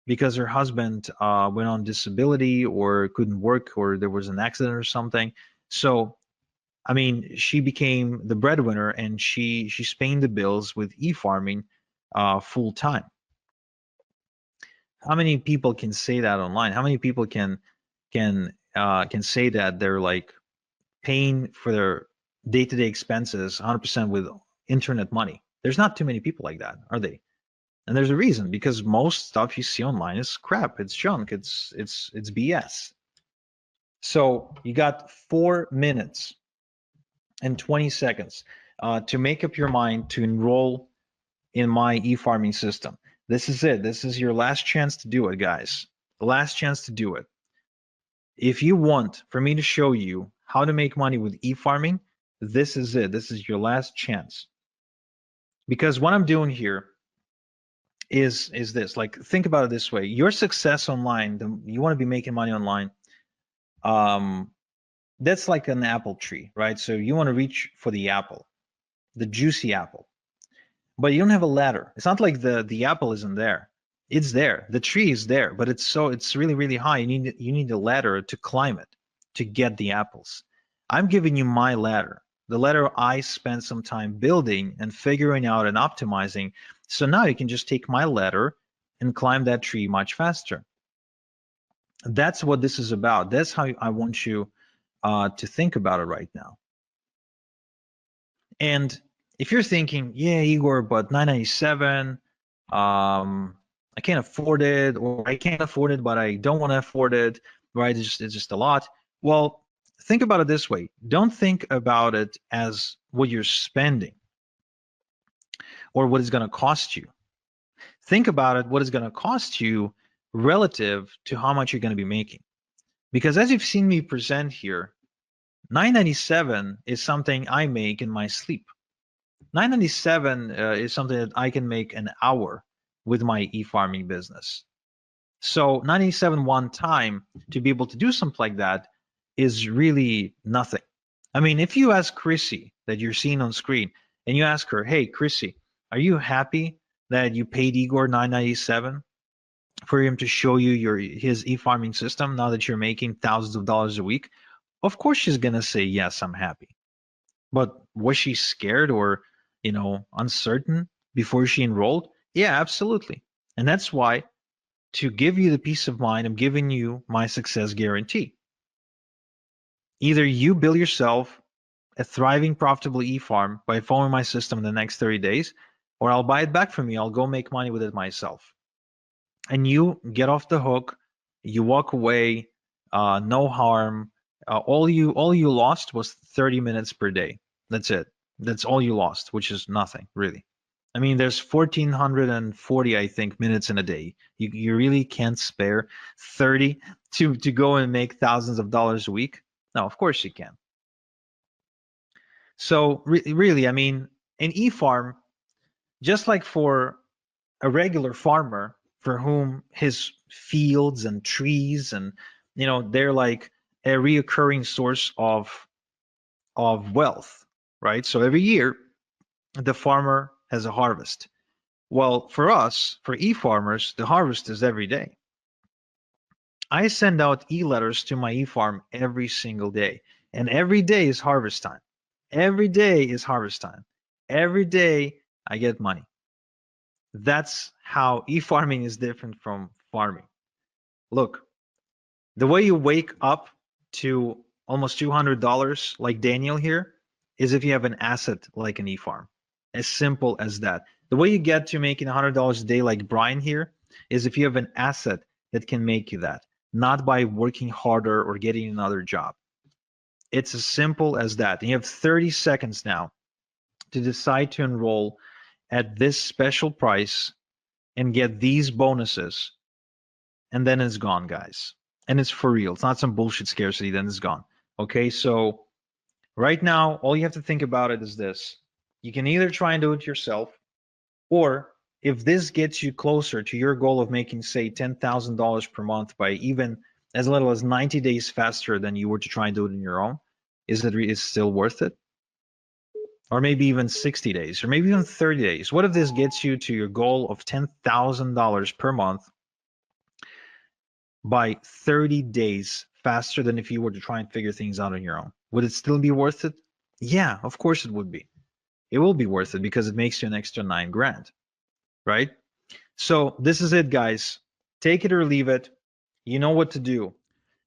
because her husband went on disability or couldn't work, or there was an accident or something. So I mean, she became the breadwinner, and she's paying the bills with e-farming full time. How many people can say that online? How many people can say that they're like paying for their day-to-day expenses 100% with internet money? There's not too many people like that, are they? And there's a reason, because most stuff you see online is crap. It's junk. It's BS. So you got 4 minutes and 20 seconds to make up your mind to enroll in my e-farming system. This is it. This is your last chance to do it, guys. The last chance to do it. If you want for me to show you how to make money with e-farming, this is it. This is your last chance. Because what I'm doing here is this. Like, think about it this way. Your success online, you want to be making money online. That's like an apple tree, right? So you want to reach for the apple, the juicy apple. But you don't have a ladder. It's not like the apple isn't there. It's there. The tree is there, but it's really, really high. You need a ladder to climb it to get the apples. I'm giving you my ladder, the ladder I spent some time building and figuring out and optimizing. So now you can just take my ladder and climb that tree much faster. That's what this is about. That's how I want you to think about it right now. And if you're thinking, yeah, Igor, but 997, I can't afford it, or I can't afford it, but I don't want to afford it, right? It's just a lot. Well, think about it this way. Don't think about it as what you're spending or what it's going to cost you. Think about it, what it's going to cost you relative to how much you're going to be making. Because as you've seen me present here, 997 is something I make in my sleep. 997 is something that I can make an hour with my e-farming business. So 997 one time to be able to do something like that is really nothing. I mean, if you ask Chrissy that you're seeing on screen and you ask her, hey, Chrissy, are you happy that you paid Igor 997 for him to show you his e-farming system now that you're making thousands of dollars a week? Of course she's going to say, yes, I'm happy. But was she scared or, uncertain before she enrolled? Yeah, absolutely. And that's why, to give you the peace of mind, I'm giving you my success guarantee. Either you build yourself a thriving, profitable e-farm by following my system in the next 30 days, or I'll buy it back from you. I'll go make money with it myself. And you get off the hook, you walk away, no harm. All you lost was 30 minutes per day. That's it. That's all you lost, which is nothing, really. I mean, there's 1,440, I think, minutes in a day. You really can't spare 30 to go and make thousands of dollars a week. No, of course you can. So really, I mean, an e-farm, just like for a regular farmer for whom his fields and trees and they're like a reoccurring source of wealth, right? So every year the farmer has a harvest. Well, for us, for e-farmers, the harvest is every day. I send out e-letters to my e-farm every single day, and every day is harvest time. Every day is harvest time. Every day I get money. That's how e-farming is different from farming. Look, the way you wake up to almost $200 like Daniel here is if you have an asset like an e-farm. As simple as that. The way you get to making $100 a day like Brian here is if you have an asset that can make you that, not by working harder or getting another job. It's as simple as that. And you have 30 seconds now to decide to enroll at this special price and get these bonuses, and then it's gone, guys. And it's for real. It's not some bullshit scarcity, then it's gone. Okay, so right now, all you have to think about it is this. You can either try and do it yourself, or if this gets you closer to your goal of making, say, $10,000 per month by even as little as 90 days faster than you were to try and do it on your own, is it still worth it? Or maybe even 60 days, or maybe even 30 days. What if this gets you to your goal of $10,000 per month by 30 days faster than if you were to try and figure things out on your own? Would it still be worth it? Yeah, of course it would be. It will be worth it because it makes you an extra 9 grand, right? So this is it, guys. Take it or leave it. You know what to do.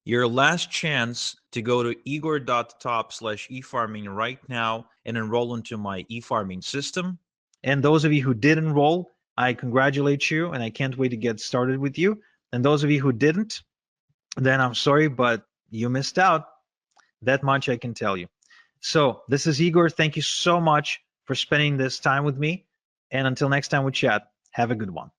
Your last chance to go to igor.top/efarming right now and enroll into my eFarming system. And those of you who did enroll, I congratulate you and I can't wait to get started with you. And those of you who didn't, then I'm sorry, but you missed out. That much I can tell you. So this is Igor. Thank you so much for spending this time with me. And until next time we chat, have a good one.